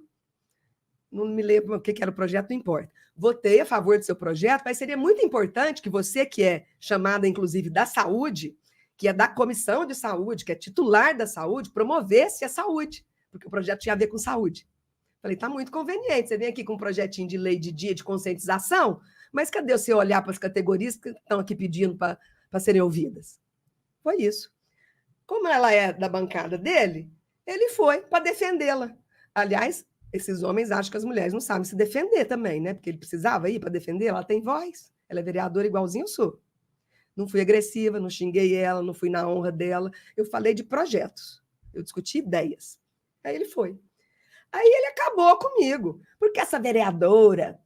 [SPEAKER 2] não me lembro o que era o projeto, não importa. Votei a favor do seu projeto, mas seria muito importante que você, que é chamada, inclusive, da saúde, que é da Comissão de Saúde, que é titular da saúde, promovesse a saúde, porque o projeto tinha a ver com saúde. Falei, tá muito conveniente, você vem aqui com um projetinho de lei de dia de conscientização, mas cadê você olhar para as categorias que estão aqui pedindo para serem ouvidas? Foi isso. Como ela é da bancada dele, ele foi para defendê-la. Aliás, esses homens acham que as mulheres não sabem se defender também, né? Porque ele precisava ir para defender, ela tem voz. Ela é vereadora igualzinho eu sou. Não fui agressiva, não xinguei ela, não fui na honra dela. Eu falei de projetos. Eu discuti ideias. Aí ele foi. Aí ele acabou comigo. Porque essa vereadora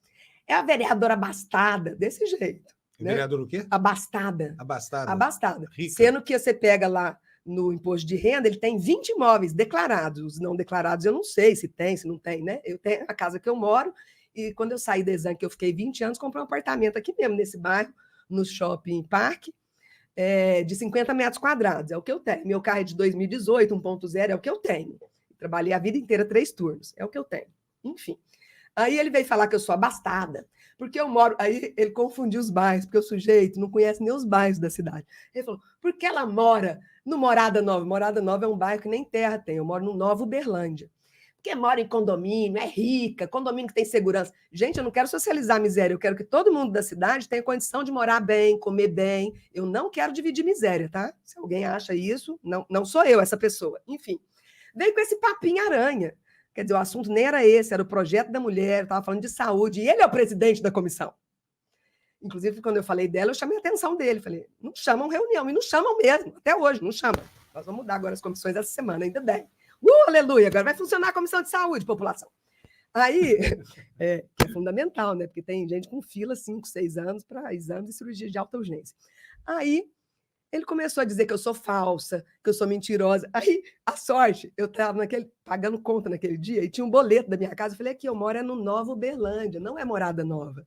[SPEAKER 2] é a vereadora abastada, desse jeito.
[SPEAKER 1] O
[SPEAKER 2] né?
[SPEAKER 1] vereador o quê?
[SPEAKER 2] Abastada.
[SPEAKER 1] Abastada.
[SPEAKER 2] Abastada.
[SPEAKER 1] Rica.
[SPEAKER 2] Sendo que você pega lá no imposto de renda, ele tem 20 imóveis declarados. Os não declarados eu não sei se tem, se não tem, né? Eu tenho a casa que eu moro, e quando eu saí da Exame, que eu fiquei 20 anos, comprei um apartamento aqui mesmo, nesse bairro, no Shopping Parque, de 50 metros quadrados. É o que eu tenho. Meu carro é de 2018, 1.0, é o que eu tenho. Trabalhei a vida inteira 3 turnos. É o que eu tenho. Enfim. Aí ele veio falar que eu sou abastada, porque eu moro... Aí ele confundiu os bairros, porque o sujeito não conhece nem os bairros da cidade. Ele falou, porque ela mora no Morada Nova. Morada Nova é um bairro que nem terra tem. Eu moro no Nova Uberlândia. Porque mora em condomínio, é rica, condomínio que tem segurança. Gente, eu não quero socializar a miséria, eu quero que todo mundo da cidade tenha condição de morar bem, comer bem. Eu não quero dividir miséria, tá? Se alguém acha isso, não sou eu essa pessoa. Enfim, veio com esse papinho aranha. Quer dizer, o assunto nem era esse, era o projeto da mulher, estava falando de saúde, e ele é o presidente da comissão. Inclusive, quando eu falei dela, eu chamei a atenção dele. Falei, não chamam reunião, e não chamam mesmo, até hoje, não chamam. Nós vamos mudar agora as comissões essa semana, ainda bem. Aleluia, agora vai funcionar a comissão de saúde, população. Aí, que é fundamental, né? Porque tem gente com fila 5, 6 anos para exames e cirurgia de alta urgência. Aí, ele começou a dizer que eu sou falsa, que eu sou mentirosa. Aí, a sorte, eu estava pagando conta naquele dia e tinha um boleto da minha casa. Eu falei, aqui, eu moro no Nova Uberlândia, não é Morada Nova.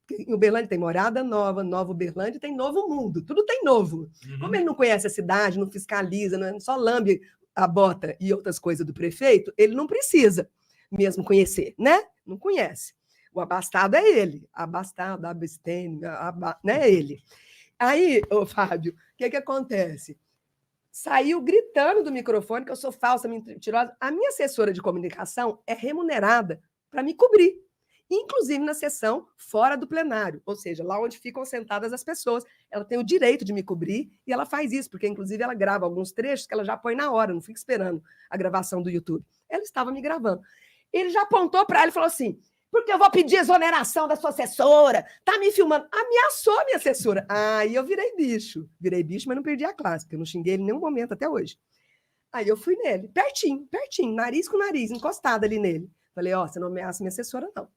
[SPEAKER 2] Porque em Uberlândia tem Morada Nova, Nova Uberlândia, tem Novo Mundo, tudo tem novo. Uhum. Como ele não conhece a cidade, não fiscaliza, não, só lambe a bota e outras coisas do prefeito, ele não precisa mesmo conhecer, né? Não conhece. O abastado é ele. Abastado, abstêmio, né? É ele. Aí, Fábio, o que acontece? Saiu gritando do microfone que eu sou falsa, mentirosa. A minha assessora de comunicação é remunerada para me cobrir, inclusive na sessão fora do plenário, ou seja, lá onde ficam sentadas as pessoas. Ela tem o direito de me cobrir e ela faz isso, porque inclusive ela grava alguns trechos que ela já põe na hora, não fica esperando a gravação do YouTube. Ela estava me gravando. Ele já apontou para ela e falou assim, porque eu vou pedir exoneração da sua assessora, tá me filmando. Ameaçou a minha assessora. Aí eu virei bicho, mas não perdi a classe, porque eu não xinguei ele em nenhum momento até hoje. Aí eu fui nele, pertinho, nariz com nariz, encostada ali nele. Falei, você não ameaça minha assessora, não.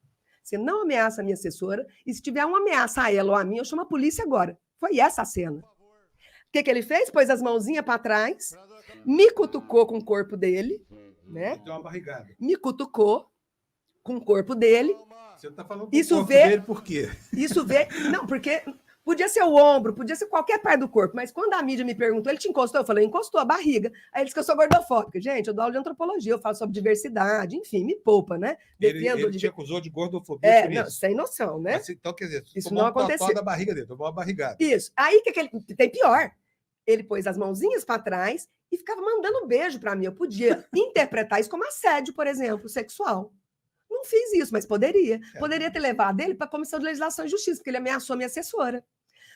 [SPEAKER 2] Você não ameaça a minha assessora, e se tiver uma ameaça a ela ou a mim, eu chamo a polícia agora. Foi essa a cena. O que ele fez? Pôs as mãozinhas para trás, me cutucou com o corpo dele, né?
[SPEAKER 1] Deu uma barrigada.
[SPEAKER 2] Me cutucou com o corpo dele.
[SPEAKER 1] Você está falando do corpo dele por quê?
[SPEAKER 2] Isso vê... Não, porque Podia ser o ombro, podia ser qualquer parte do corpo, mas quando a mídia me perguntou, ele te encostou? Eu falei, encostou a barriga. Aí ele disse que eu sou gordofóbica. Gente, eu dou aula de antropologia, eu falo sobre diversidade, enfim, me poupa, né?
[SPEAKER 1] Ele te acusou de gordofobia por
[SPEAKER 2] não,
[SPEAKER 1] isso.
[SPEAKER 2] sem noção, né?
[SPEAKER 1] Mas, então, quer dizer,
[SPEAKER 2] isso
[SPEAKER 1] tomou
[SPEAKER 2] não
[SPEAKER 1] um totó
[SPEAKER 2] aconteceu.
[SPEAKER 1] da barriga dele, tomou uma barrigada.
[SPEAKER 2] Isso. Aí que ele tem pior. Ele pôs as mãozinhas para trás e ficava mandando beijo para mim. Eu podia interpretar isso como assédio, por exemplo, sexual. Não fiz isso, mas poderia. Poderia ter levado ele para a Comissão de Legislação e Justiça, porque ele ameaçou a minha assessora.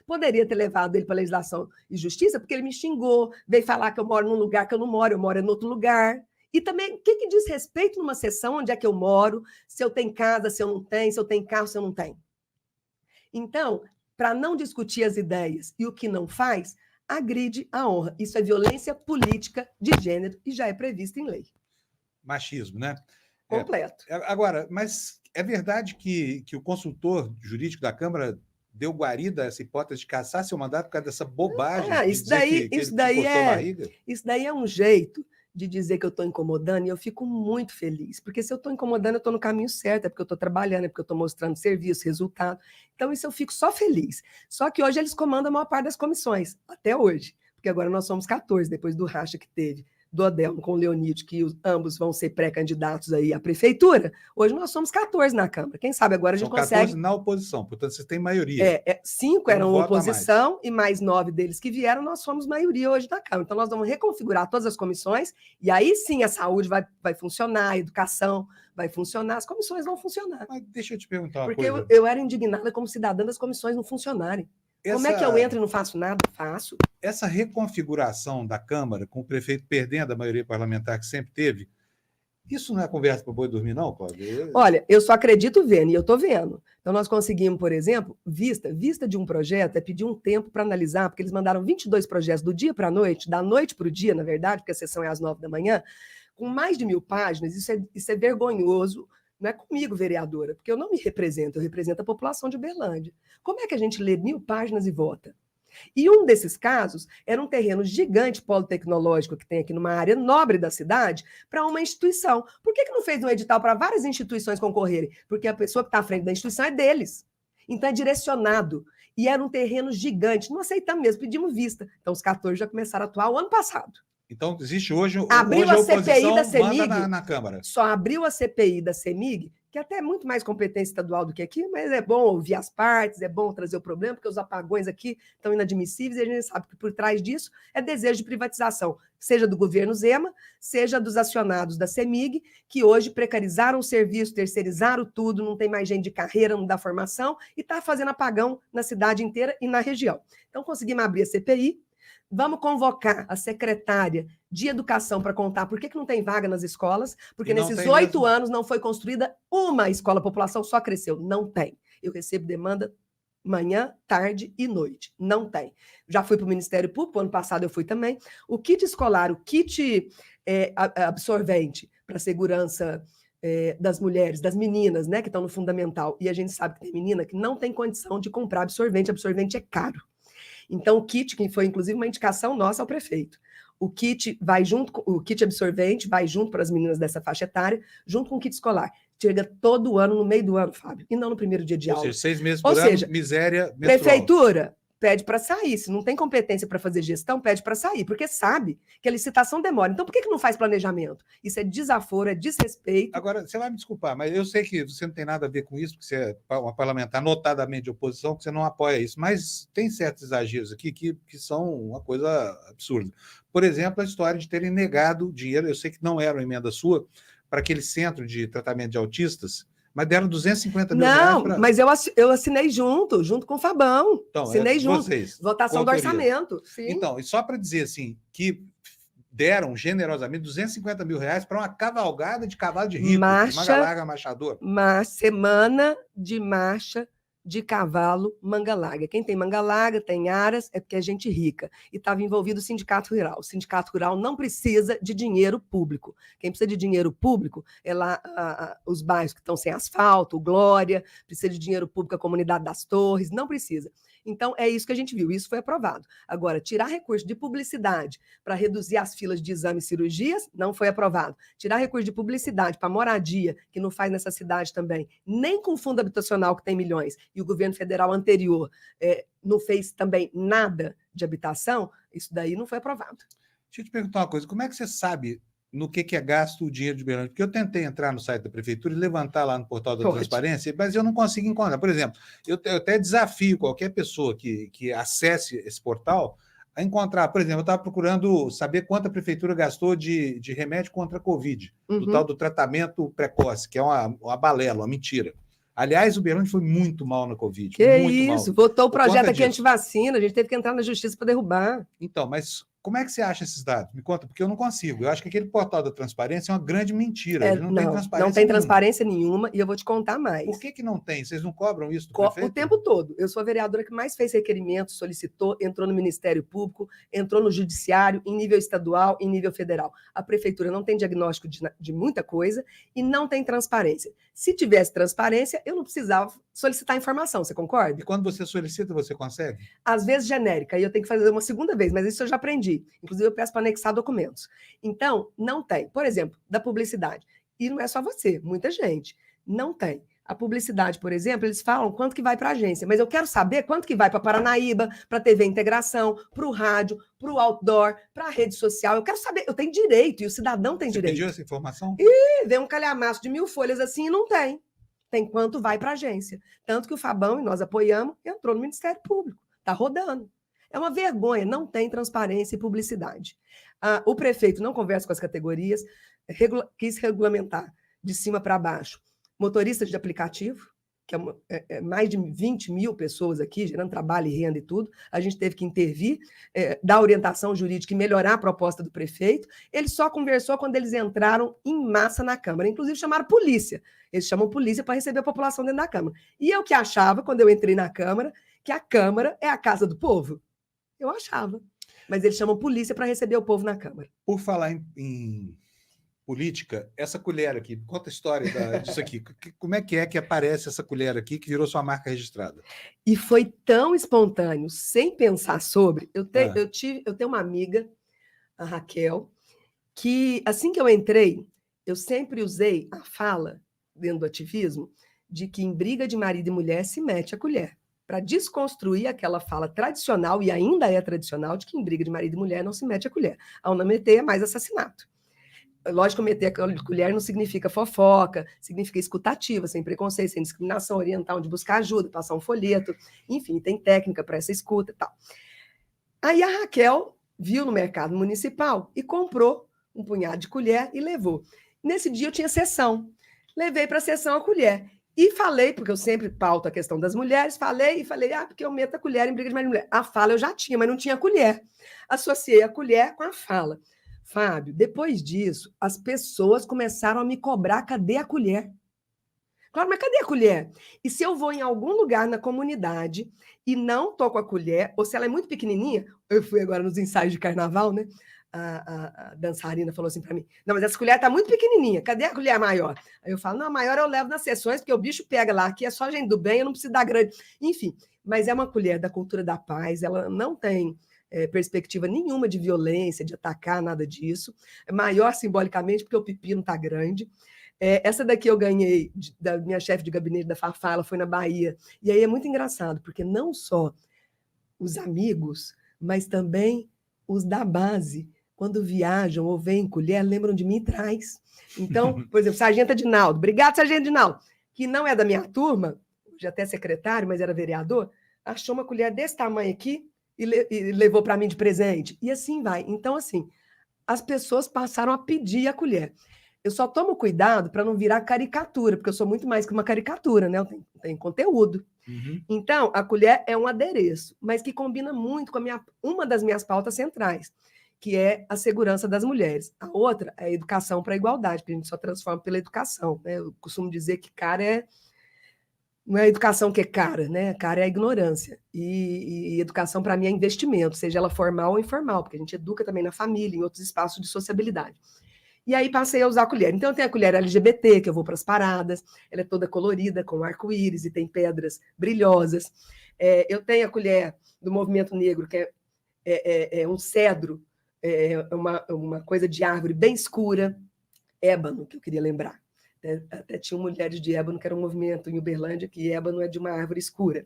[SPEAKER 2] Poderia ter levado ele para a Legislação e Justiça, porque ele me xingou, veio falar que eu moro num lugar que eu não moro, eu moro em outro lugar. E também, o que diz respeito numa sessão, onde é que eu moro, se eu tenho casa, se eu não tenho, se eu tenho carro, se eu não tenho. Então, para não discutir as ideias e o que não faz, agride a honra. Isso é violência política de gênero e já é previsto em lei.
[SPEAKER 1] Machismo, né?
[SPEAKER 2] Completo.
[SPEAKER 1] Agora, mas é verdade que o consultor jurídico da Câmara deu guarida a essa hipótese de cassar seu mandato por causa dessa bobagem?
[SPEAKER 2] Isso daí é um jeito de dizer que eu estou incomodando, e eu fico muito feliz, porque se eu estou incomodando, eu estou no caminho certo, é porque eu estou trabalhando, é porque eu estou mostrando serviço, resultado. Então, isso eu fico só feliz. Só que hoje eles comandam a maior parte das comissões, até hoje, porque agora nós somos 14, depois do racha que teve do Adelmo com o Leonídio, que ambos vão ser pré-candidatos aí à prefeitura. Hoje nós somos 14 na Câmara. Quem sabe agora a gente consegue...
[SPEAKER 1] São 14 na oposição, portanto vocês têm maioria.
[SPEAKER 2] 5 eram oposição e mais 9 deles que vieram, nós somos maioria hoje da Câmara. Então nós vamos reconfigurar todas as comissões e aí sim a saúde vai funcionar, a educação vai funcionar, as comissões vão funcionar.
[SPEAKER 1] Mas deixa eu te perguntar uma
[SPEAKER 2] coisa.
[SPEAKER 1] Porque
[SPEAKER 2] eu era indignada como cidadã das comissões não funcionarem. Como é que eu entro e não faço nada? Faço.
[SPEAKER 1] Essa reconfiguração da Câmara, com o prefeito perdendo a maioria parlamentar que sempre teve, isso não é conversa para boi dormir, não, Cláudio?
[SPEAKER 2] Olha, eu só acredito vendo, e eu estou vendo. Então, nós conseguimos, por exemplo, vista de um projeto, é pedir um tempo para analisar, porque eles mandaram 22 projetos do dia para a noite, da noite para o dia, na verdade, porque a sessão é às 9 da manhã, com mais de 1.000 páginas, isso é vergonhoso. Não é comigo, vereadora, porque eu não me represento, eu represento a população de Uberlândia. Como é que a gente lê 1.000 páginas e vota? E um desses casos era um terreno gigante politecnológico que tem aqui numa área nobre da cidade para uma instituição. Por que não fez um edital para várias instituições concorrerem? Porque a pessoa que está à frente da instituição é deles. Então é direcionado. E era um terreno gigante. Não aceitamos mesmo, pedimos vista. Então os 14 já começaram a atuar o ano passado.
[SPEAKER 1] Então, existe hoje
[SPEAKER 2] abriu
[SPEAKER 1] a
[SPEAKER 2] CPI da CEMIG,
[SPEAKER 1] na Câmara.
[SPEAKER 2] Só abriu a CPI da CEMIG, que até é muito mais competência estadual do que aqui, mas é bom ouvir as partes, é bom trazer o problema, porque os apagões aqui estão inadmissíveis e a gente sabe que por trás disso é desejo de privatização, seja do governo Zema, seja dos acionados da CEMIG, que hoje precarizaram o serviço, terceirizaram tudo, não tem mais gente de carreira, não dá formação, e está fazendo apagão na cidade inteira e na região. Então, conseguimos abrir a CPI. Vamos convocar a secretária de Educação para contar por que não tem vaga nas escolas, porque nesses 8 anos não foi construída uma escola, a população só cresceu. Não tem. Eu recebo demanda manhã, tarde e noite. Não tem. Já fui para o Ministério Público, ano passado eu fui também. O kit escolar, o kit absorvente para a segurança das mulheres, das meninas, né, que estão no fundamental. E a gente sabe que tem menina que não tem condição de comprar absorvente é caro. Então, o kit, que foi inclusive uma indicação nossa ao prefeito, o kit vai junto, o kit absorvente vai junto para as meninas dessa faixa etária, junto com o kit escolar. Chega todo ano, no meio do ano, Fábio, e não no primeiro dia de aula.
[SPEAKER 1] Ou seja, 6 meses por ano, miséria menstrual.
[SPEAKER 2] Prefeitura pede para sair. Se não tem competência para fazer gestão, pede para sair, porque sabe que a licitação demora. Então, por que não faz planejamento? Isso é desaforo, é desrespeito.
[SPEAKER 1] Agora, você vai me desculpar, mas eu sei que você não tem nada a ver com isso, porque você é uma parlamentar notadamente de oposição, que você não apoia isso, mas tem certos exageros aqui que são uma coisa absurda. Por exemplo, a história de terem negado dinheiro, eu sei que não era uma emenda sua, para aquele centro de tratamento de autistas, mas deram 250 mil reais.
[SPEAKER 2] Não, mas eu assinei junto com o Fabão.
[SPEAKER 1] Então,
[SPEAKER 2] assinei junto.
[SPEAKER 1] Vocês,
[SPEAKER 2] votação do orçamento. Sim.
[SPEAKER 1] Então, e só para dizer assim, que deram generosamente 250 mil reais para uma cavalgada de cavalo de rico, Manga Larga Machador.
[SPEAKER 2] Semana de marcha de cavalo manga larga. Quem tem manga larga, tem aras, é porque é gente rica. E estava envolvido o Sindicato Rural. O Sindicato Rural não precisa de dinheiro público. Quem precisa de dinheiro público é lá os bairros que estão sem asfalto, Glória, precisa de dinheiro público a Comunidade das Torres, não precisa. Então, é isso que a gente viu, isso foi aprovado. Agora, tirar recurso de publicidade para reduzir as filas de exames e cirurgias, não foi aprovado. Tirar recurso de publicidade para moradia, que não faz nessa cidade também, nem com fundo habitacional, que tem milhões, e o governo federal anterior não fez também nada de habitação, isso daí não foi aprovado.
[SPEAKER 1] Deixa eu te perguntar uma coisa, como é que você sabe no que é gasto o dinheiro de Uberlândia? Porque eu tentei entrar no site da prefeitura e levantar lá no portal da transparência, mas eu não consigo encontrar. Por exemplo, eu até desafio qualquer pessoa que acesse esse portal a encontrar. Por exemplo, eu estava procurando saber quanto a prefeitura gastou de remédio contra a Covid, do tal do tratamento precoce, que é uma balela, uma mentira. Aliás, o Uberlândia foi muito mal na Covid.
[SPEAKER 2] Que
[SPEAKER 1] muito
[SPEAKER 2] isso,
[SPEAKER 1] mal.
[SPEAKER 2] votou o projeto aqui anti-vacina, a gente teve que entrar na justiça para derrubar.
[SPEAKER 1] Então, mas como é que você acha esses dados? Me conta, porque eu não consigo. Eu acho que aquele portal da transparência é uma grande mentira. Ele não tem transparência
[SPEAKER 2] não tem transparência nenhuma, e eu vou te contar mais.
[SPEAKER 1] Por que não tem? Vocês não cobram isso do prefeito?
[SPEAKER 2] O tempo todo. Eu sou a vereadora que mais fez requerimento, solicitou, entrou no Ministério Público, entrou no Judiciário, em nível estadual, em nível federal. A prefeitura não tem diagnóstico de muita coisa e não tem transparência. Se tivesse transparência, eu não precisava solicitar informação, você concorda?
[SPEAKER 1] E quando você solicita, você consegue?
[SPEAKER 2] Às vezes genérica, e eu tenho que fazer uma segunda vez, mas isso eu já aprendi. Inclusive, eu peço para anexar documentos. Então, não tem. Por exemplo, da publicidade. E não é só você, muita gente. Não tem. A publicidade, por exemplo, eles falam quanto que vai para a agência, mas eu quero saber quanto que vai para Paranaíba, para a TV Integração, para o rádio, para o outdoor, para a rede social. Eu quero saber, eu tenho direito, e o cidadão tem direito.
[SPEAKER 1] Você pediu essa informação?
[SPEAKER 2] E vem um calhamaço de 1000 folhas assim e não tem. Tem quanto vai para a agência. Tanto que o Fabão, e nós apoiamos, entrou no Ministério Público. Está rodando. É uma vergonha, não tem transparência e publicidade. O prefeito não conversa com as categorias, quis regulamentar de cima para baixo. Motoristas de aplicativo, que é mais de 20 mil pessoas aqui, gerando trabalho e renda e tudo, a gente teve que intervir, dar orientação jurídica e melhorar a proposta do prefeito. Ele só conversou quando eles entraram em massa na Câmara, inclusive chamaram polícia. Eles chamam polícia para receber a população dentro da Câmara. E eu que achava, quando eu entrei na Câmara, que a Câmara é a casa do povo. Eu achava. Mas eles chamam polícia para receber o povo na Câmara.
[SPEAKER 1] Por falar em política, essa colher aqui, conta a história disso aqui. Como é que aparece essa colher aqui que virou sua marca registrada?
[SPEAKER 2] E foi tão espontâneo, sem pensar sobre. Eu tenho uma amiga, a Raquel, que assim que eu entrei, eu sempre usei a fala, dentro do ativismo, de que em briga de marido e mulher se mete a colher, para desconstruir aquela fala tradicional, e ainda é tradicional, de que em briga de marido e mulher não se mete a colher. Ao não meter é mais assassinato. Lógico que meter a colher não significa fofoca, significa escutativa, sem preconceito, sem discriminação, orientar onde buscar ajuda, passar um folheto, enfim, tem técnica para essa escuta e tal. Aí a Raquel viu no mercado municipal e comprou um punhado de colher e levou. Nesse dia eu tinha sessão, levei para a sessão a colher. E falei, porque eu sempre pauto a questão das mulheres, falei, porque eu meto a colher em briga de marido e mulher. A fala eu já tinha, mas não tinha colher. Associei a colher com a fala. Fábio, depois disso, as pessoas começaram a me cobrar, cadê a colher? Claro, mas cadê a colher? E se eu vou em algum lugar na comunidade e não tô com a colher, ou se ela é muito pequenininha, eu fui agora nos ensaios de carnaval, né? A dançarina falou assim para mim, não, mas essa colher tá muito pequenininha, cadê a colher maior? Aí eu falo, não, a maior eu levo nas sessões, porque o bicho pega lá, aqui é só gente do bem, eu não preciso dar grande. Enfim, mas é uma colher da cultura da paz, ela não tem perspectiva nenhuma de violência, de atacar, nada disso. É maior simbolicamente, porque o pepino tá grande. Essa daqui eu ganhei da minha chefe de gabinete da Fafá, ela foi na Bahia. E aí é muito engraçado, porque não só os amigos, mas também os da base, quando viajam ou vêm colher, lembram de mim e traz. Então, por exemplo, Sargento Adinaldo, obrigado, Sargento Adinaldo, que não é da minha turma, já até secretário, mas era vereador, achou uma colher desse tamanho aqui e levou para mim de presente. E assim vai. Então, assim, as pessoas passaram a pedir a colher. Eu só tomo cuidado para não virar caricatura, porque eu sou muito mais que uma caricatura, né? Eu tenho conteúdo. Uhum. Então, a colher é um adereço, mas que combina muito com uma das minhas pautas centrais, que é a segurança das mulheres. A outra é a educação para a igualdade, porque a gente só transforma pela educação, né? Eu costumo dizer que não é a educação que é cara, né? Cara é a ignorância. E educação, para mim, é investimento, seja ela formal ou informal, porque a gente educa também na família, em outros espaços de sociabilidade. E aí passei a usar a colher. Então, eu tenho a colher LGBT, que eu vou para as paradas, ela é toda colorida, com arco-íris, e tem pedras brilhosas. Eu tenho a colher do movimento negro, que é um cedro, uma coisa de árvore bem escura, ébano, que eu queria lembrar. Até tinha mulheres de ébano, que era um movimento em Uberlândia, que ébano é de uma árvore escura.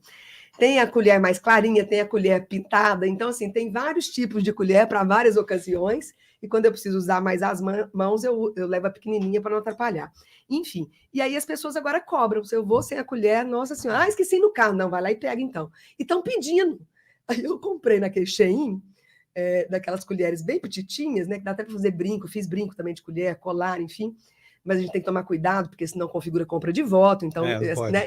[SPEAKER 2] Tem a colher mais clarinha, tem a colher pintada. Então, assim, tem vários tipos de colher para várias ocasiões. E quando eu preciso usar mais as mãos, eu levo a pequenininha para não atrapalhar. Enfim, e aí as pessoas agora cobram. Se eu vou sem a colher, nossa senhora, esqueci no carro. Não, vai lá e pega então. E estão pedindo. Aí eu comprei naquele Shein, daquelas colheres bem petitinhas, né, que dá até para fazer brinco. Fiz brinco também de colher, colar, enfim. Mas a gente tem que tomar cuidado, porque senão configura compra de voto. Então, né,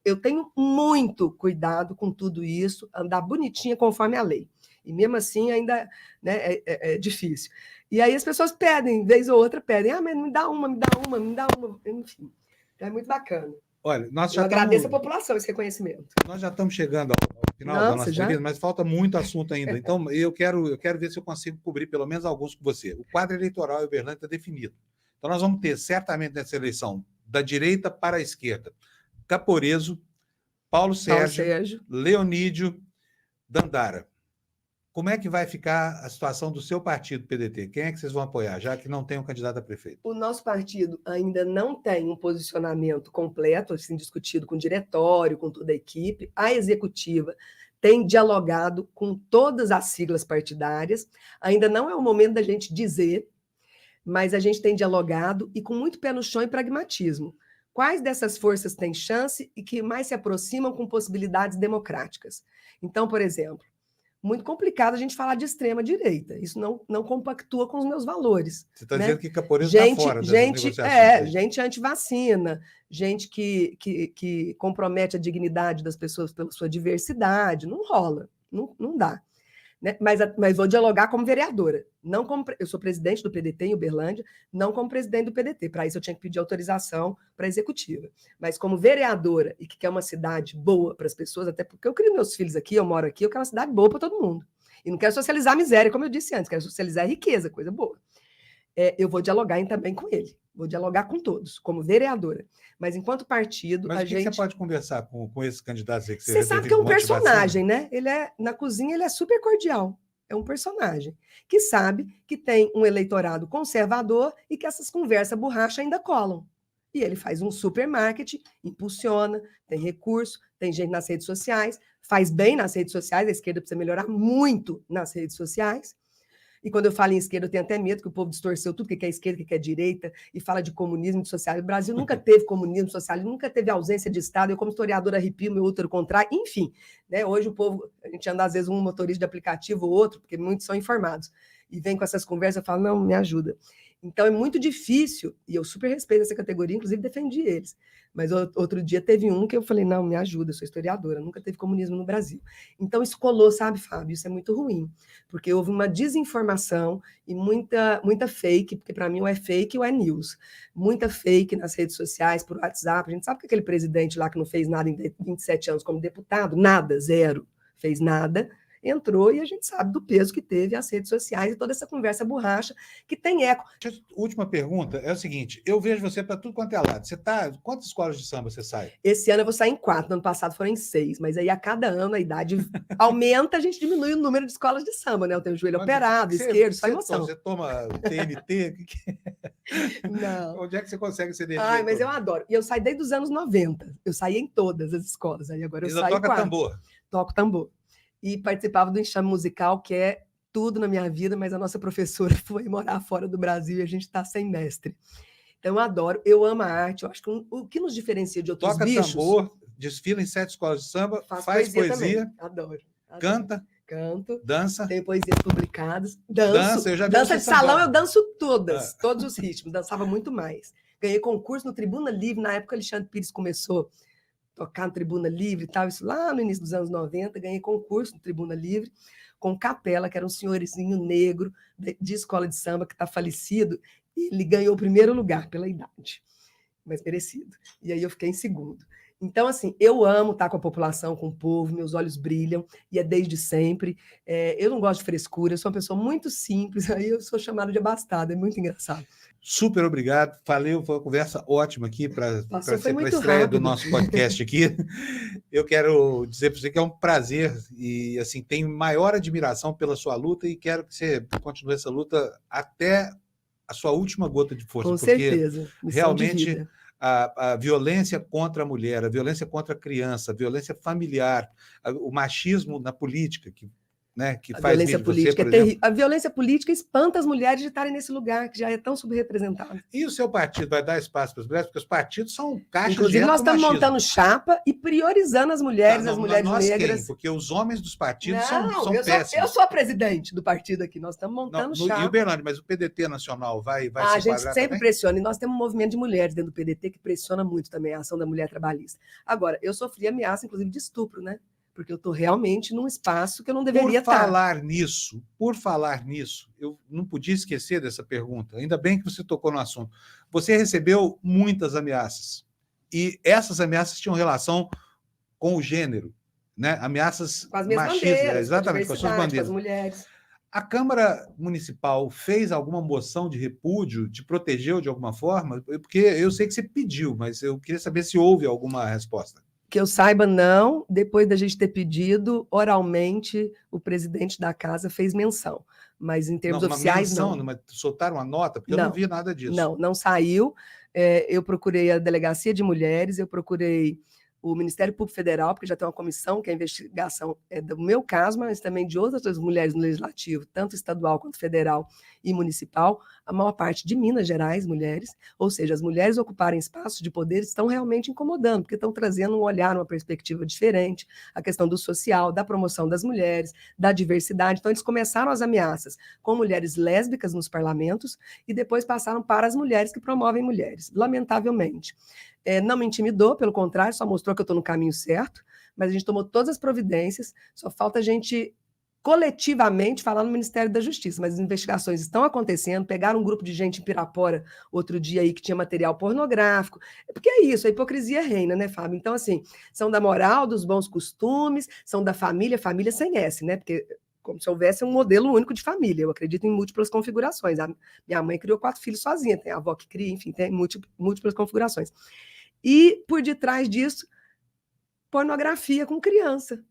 [SPEAKER 2] eu tenho muito cuidado com tudo isso, andar bonitinha conforme a lei. E mesmo assim, ainda, né, é difícil. E aí as pessoas pedem, vez ou outra, pedem, mas me dá uma, enfim. Então é muito bacana.
[SPEAKER 1] Olha,
[SPEAKER 2] eu agradeço a população esse reconhecimento.
[SPEAKER 1] Nós já estamos chegando ao final da nossa entrevista, mas falta muito assunto ainda. Então, eu quero ver se eu consigo cobrir pelo menos alguns com você. O quadro eleitoral em Uberlândia está definido. Então, nós vamos ter, certamente, nessa eleição, da direita para a esquerda, Caporeso, Paulo Sérgio, Leonídio, Dandara. Como é que vai ficar a situação do seu partido, PDT? Quem é que vocês vão apoiar, já que não tem um candidato a prefeito?
[SPEAKER 2] O nosso partido ainda não tem um posicionamento completo, assim, discutido com o diretório, com toda a equipe. A executiva tem dialogado com todas as siglas partidárias. Ainda não é o momento da gente dizer, mas a gente tem dialogado e com muito pé no chão e pragmatismo. Quais dessas forças têm chance e que mais se aproximam com possibilidades democráticas? Então, por exemplo, muito complicado a gente falar de extrema-direita. Isso não compactua com os meus valores.
[SPEAKER 1] Você está dizendo que Caporeso está fora dessas negociações.
[SPEAKER 2] Gente anti-vacina, gente que compromete a dignidade das pessoas pela sua diversidade. Não rola, não dá. Né? Mas vou dialogar como vereadora. Eu sou presidente do PDT em Uberlândia, não como presidente do PDT. Para isso, eu tinha que pedir autorização para a executiva. Mas como vereadora, e que quer uma cidade boa para as pessoas, até porque eu crio meus filhos aqui, eu moro aqui, eu quero uma cidade boa para todo mundo. E não quero socializar a miséria, como eu disse antes, quero socializar a riqueza, coisa boa. Eu vou dialogar também com ele. Vou dialogar com todos, como vereadora. Mas enquanto partido,
[SPEAKER 1] mas o que você pode conversar com esses candidatos aí?
[SPEAKER 2] Você sabe que é um personagem, né? Na cozinha ele é super cordial. É um personagem que sabe que tem um eleitorado conservador e que essas conversas borracha ainda colam. E ele faz um super marketing, impulsiona, tem recurso, tem gente nas redes sociais, faz bem nas redes sociais, a esquerda precisa melhorar muito nas redes sociais. E quando eu falo em esquerda, eu tenho até medo que o povo distorceu tudo, o que é esquerda, o que é direita, e fala de comunismo, de socialismo. O Brasil nunca teve comunismo, socialismo, nunca teve ausência de Estado. Eu, como historiadora, arrepio meu útero contrário. Enfim, né? Hoje o povo, a gente anda às vezes um motorista de aplicativo ou outro, porque muitos são informados. E vem com essas conversas, eu falo, não, me ajuda. Então é muito difícil, e eu super respeito essa categoria, inclusive defendi eles. Mas outro dia teve um que eu falei, não, me ajuda, eu sou historiadora, nunca teve comunismo no Brasil. Então isso colou, sabe, Fábio? Isso é muito ruim, porque houve uma desinformação e muita fake, porque para mim ou é fake ou é news. Muita fake nas redes sociais, por WhatsApp. A gente sabe que aquele presidente lá que não fez nada em 27 anos como deputado, nada, zero, fez nada, entrou e a gente sabe do peso que teve as redes sociais e toda essa conversa borracha que tem eco.
[SPEAKER 1] Última pergunta é o seguinte, eu vejo você para tudo quanto é lado. Quantas escolas de samba você sai?
[SPEAKER 2] Esse ano eu vou sair em 4, no ano passado foram em 6, mas aí a cada ano a idade aumenta, a gente diminui o número de escolas de samba, né? Eu tenho o joelho operado, esquerdo, só emoção.
[SPEAKER 1] Você toma TNT?
[SPEAKER 2] Não.
[SPEAKER 1] Onde é que você consegue ser desse
[SPEAKER 2] jeito? Mas eu adoro. E eu saí desde os anos 90. Eu saí em todas as escolas. Aí agora eu saio em 4.
[SPEAKER 1] Toca tambor?
[SPEAKER 2] Toco tambor. E participava do enxame musical, que é tudo na minha vida, mas a nossa professora foi morar fora do Brasil e a gente está sem mestre. Então, eu adoro, eu amo a arte, eu acho que o que nos diferencia de outros bichos...
[SPEAKER 1] Toca tambor, desfila em 7 escolas de samba, faz poesia
[SPEAKER 2] adoro.
[SPEAKER 1] Canto, dança.
[SPEAKER 2] Tenho poesias publicadas, danço.
[SPEAKER 1] Eu já vi
[SPEAKER 2] dança de salão, eu danço todos os ritmos, dançava muito mais. Ganhei concurso no Tribuna Livre, na época Alexandre Pires começou tocar no Tribuna Livre e tal, isso lá no início dos anos 90, ganhei concurso no Tribuna Livre, com Capela, que era um senhorzinho negro de escola de samba que está falecido, e ele ganhou o primeiro lugar pela idade, mas merecido. E aí eu fiquei em segundo. Então, assim, eu amo estar com a população, com o povo, meus olhos brilham, e é desde sempre. Eu não gosto de frescura, eu sou uma pessoa muito simples, aí eu sou chamada de abastada, é muito engraçado.
[SPEAKER 1] Super obrigado. Foi uma conversa ótima aqui para a estreia do nosso podcast aqui. Eu quero dizer para você que é um prazer e assim tenho maior admiração pela sua luta e quero que você continue essa luta até a sua última gota de força.
[SPEAKER 2] Com certeza.
[SPEAKER 1] Realmente a violência contra a mulher, a violência contra a criança, a violência familiar, o machismo na política, que faz
[SPEAKER 2] violência política é terrível. A violência política espanta as mulheres de estarem nesse lugar que já é tão subrepresentado.
[SPEAKER 1] E o seu partido vai dar espaço para as mulheres? Porque os partidos são caixas
[SPEAKER 2] Inclusive,
[SPEAKER 1] de
[SPEAKER 2] nós estamos montando chapa e priorizando as mulheres, as mulheres negras.
[SPEAKER 1] Quem? Porque os homens dos partidos são péssimos.
[SPEAKER 2] Eu sou a presidente do partido aqui, nós estamos montando chapa.
[SPEAKER 1] E o Berlândia, mas o PDT nacional vai se
[SPEAKER 2] A gente sempre
[SPEAKER 1] também?
[SPEAKER 2] pressiona, e nós temos um movimento de mulheres dentro do PDT que pressiona muito também a ação da mulher trabalhista. Agora, eu sofri ameaça, inclusive, de estupro, né? Porque eu estou realmente num espaço que eu não deveria estar. Por falar nisso, eu não podia esquecer dessa pergunta. Ainda bem que você tocou no assunto. Você recebeu muitas ameaças. E essas ameaças tinham relação com o gênero, né? Ameaças com as minhas
[SPEAKER 1] machistas,
[SPEAKER 2] bandeiras,
[SPEAKER 1] exatamente, com as suas bandeiras.
[SPEAKER 2] Com as mulheres.
[SPEAKER 1] A Câmara Municipal fez alguma moção de repúdio, te protegeu de alguma forma? Porque eu sei que você pediu, mas eu queria saber se houve alguma resposta.
[SPEAKER 2] Que eu saiba, não. Depois da gente ter pedido, oralmente, o presidente da casa fez menção. Mas em termos oficiais, não.
[SPEAKER 1] Mas soltaram uma nota? Porque eu não vi nada disso.
[SPEAKER 2] Não saiu. Eu procurei a Delegacia de Mulheres, eu procurei o Ministério Público Federal, porque já tem uma comissão que a investigação é do meu caso, mas também de outras mulheres no Legislativo, tanto estadual quanto federal e municipal, a maior parte de Minas Gerais, mulheres, ou seja, as mulheres ocuparem espaços de poder estão realmente incomodando, porque estão trazendo um olhar, uma perspectiva diferente, a questão do social, da promoção das mulheres, da diversidade. Então, eles começaram as ameaças com mulheres lésbicas nos parlamentos e depois passaram para as mulheres que promovem mulheres, lamentavelmente. Não me intimidou, pelo contrário, só mostrou que eu estou no caminho certo, mas a gente tomou todas as providências, só falta a gente coletivamente falar no Ministério da Justiça, mas as investigações estão acontecendo, pegaram um grupo de gente em Pirapora outro dia aí que tinha material pornográfico, porque é isso, a hipocrisia reina, né, Fábio? Então, assim, são da moral, dos bons costumes, são da família sem S, né, porque como se houvesse um modelo único de família, eu acredito em múltiplas configurações, a minha mãe criou 4 filhos sozinha, tem a avó que cria, enfim, tem múltiplas configurações. E, por detrás disso, pornografia com criança.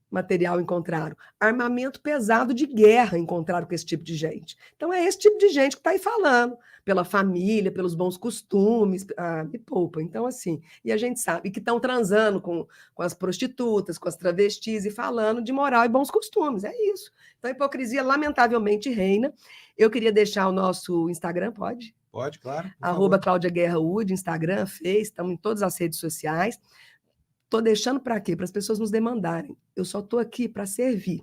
[SPEAKER 2] Material encontraram. Armamento pesado de guerra encontraram com esse tipo de gente. Então, é esse tipo de gente que está aí falando, pela família, pelos bons costumes, me poupa. Então, assim, e a gente sabe que estão transando com as prostitutas, com as travestis e falando de moral e bons costumes. É isso. Então, a hipocrisia, lamentavelmente, reina. Eu queria deixar o nosso Instagram, pode?
[SPEAKER 1] Pode, claro.
[SPEAKER 2] @Cláudia Guerra Wood, Instagram, Face, estamos em todas as redes sociais. Estou deixando para quê? Para as pessoas nos demandarem. Eu só estou aqui para servir.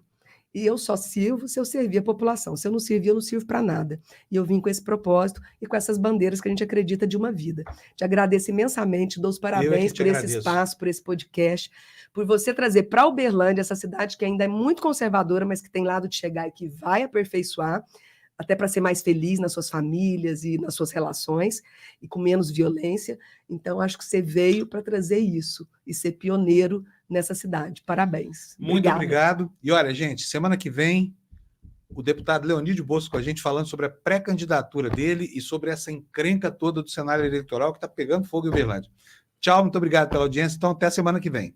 [SPEAKER 2] E eu só sirvo se eu servir a população. Se eu não servir, eu não sirvo para nada. E eu vim com esse propósito e com essas bandeiras que a gente acredita de uma vida. Te agradeço imensamente, dou os parabéns por esse espaço, por esse podcast, por você trazer para Uberlândia, essa cidade que ainda é muito conservadora, mas que tem lado de chegar e que vai aperfeiçoar, até para ser mais feliz nas suas famílias e nas suas relações, e com menos violência. Então, acho que você veio para trazer isso e ser pioneiro nessa cidade. Parabéns.
[SPEAKER 1] Muito obrigado. E olha, gente, semana que vem, o deputado Leonídio Bosco com a gente falando sobre a pré-candidatura dele e sobre essa encrenca toda do cenário eleitoral que está pegando fogo em Uberlândia. Tchau, muito obrigado pela audiência. Então, até semana que vem.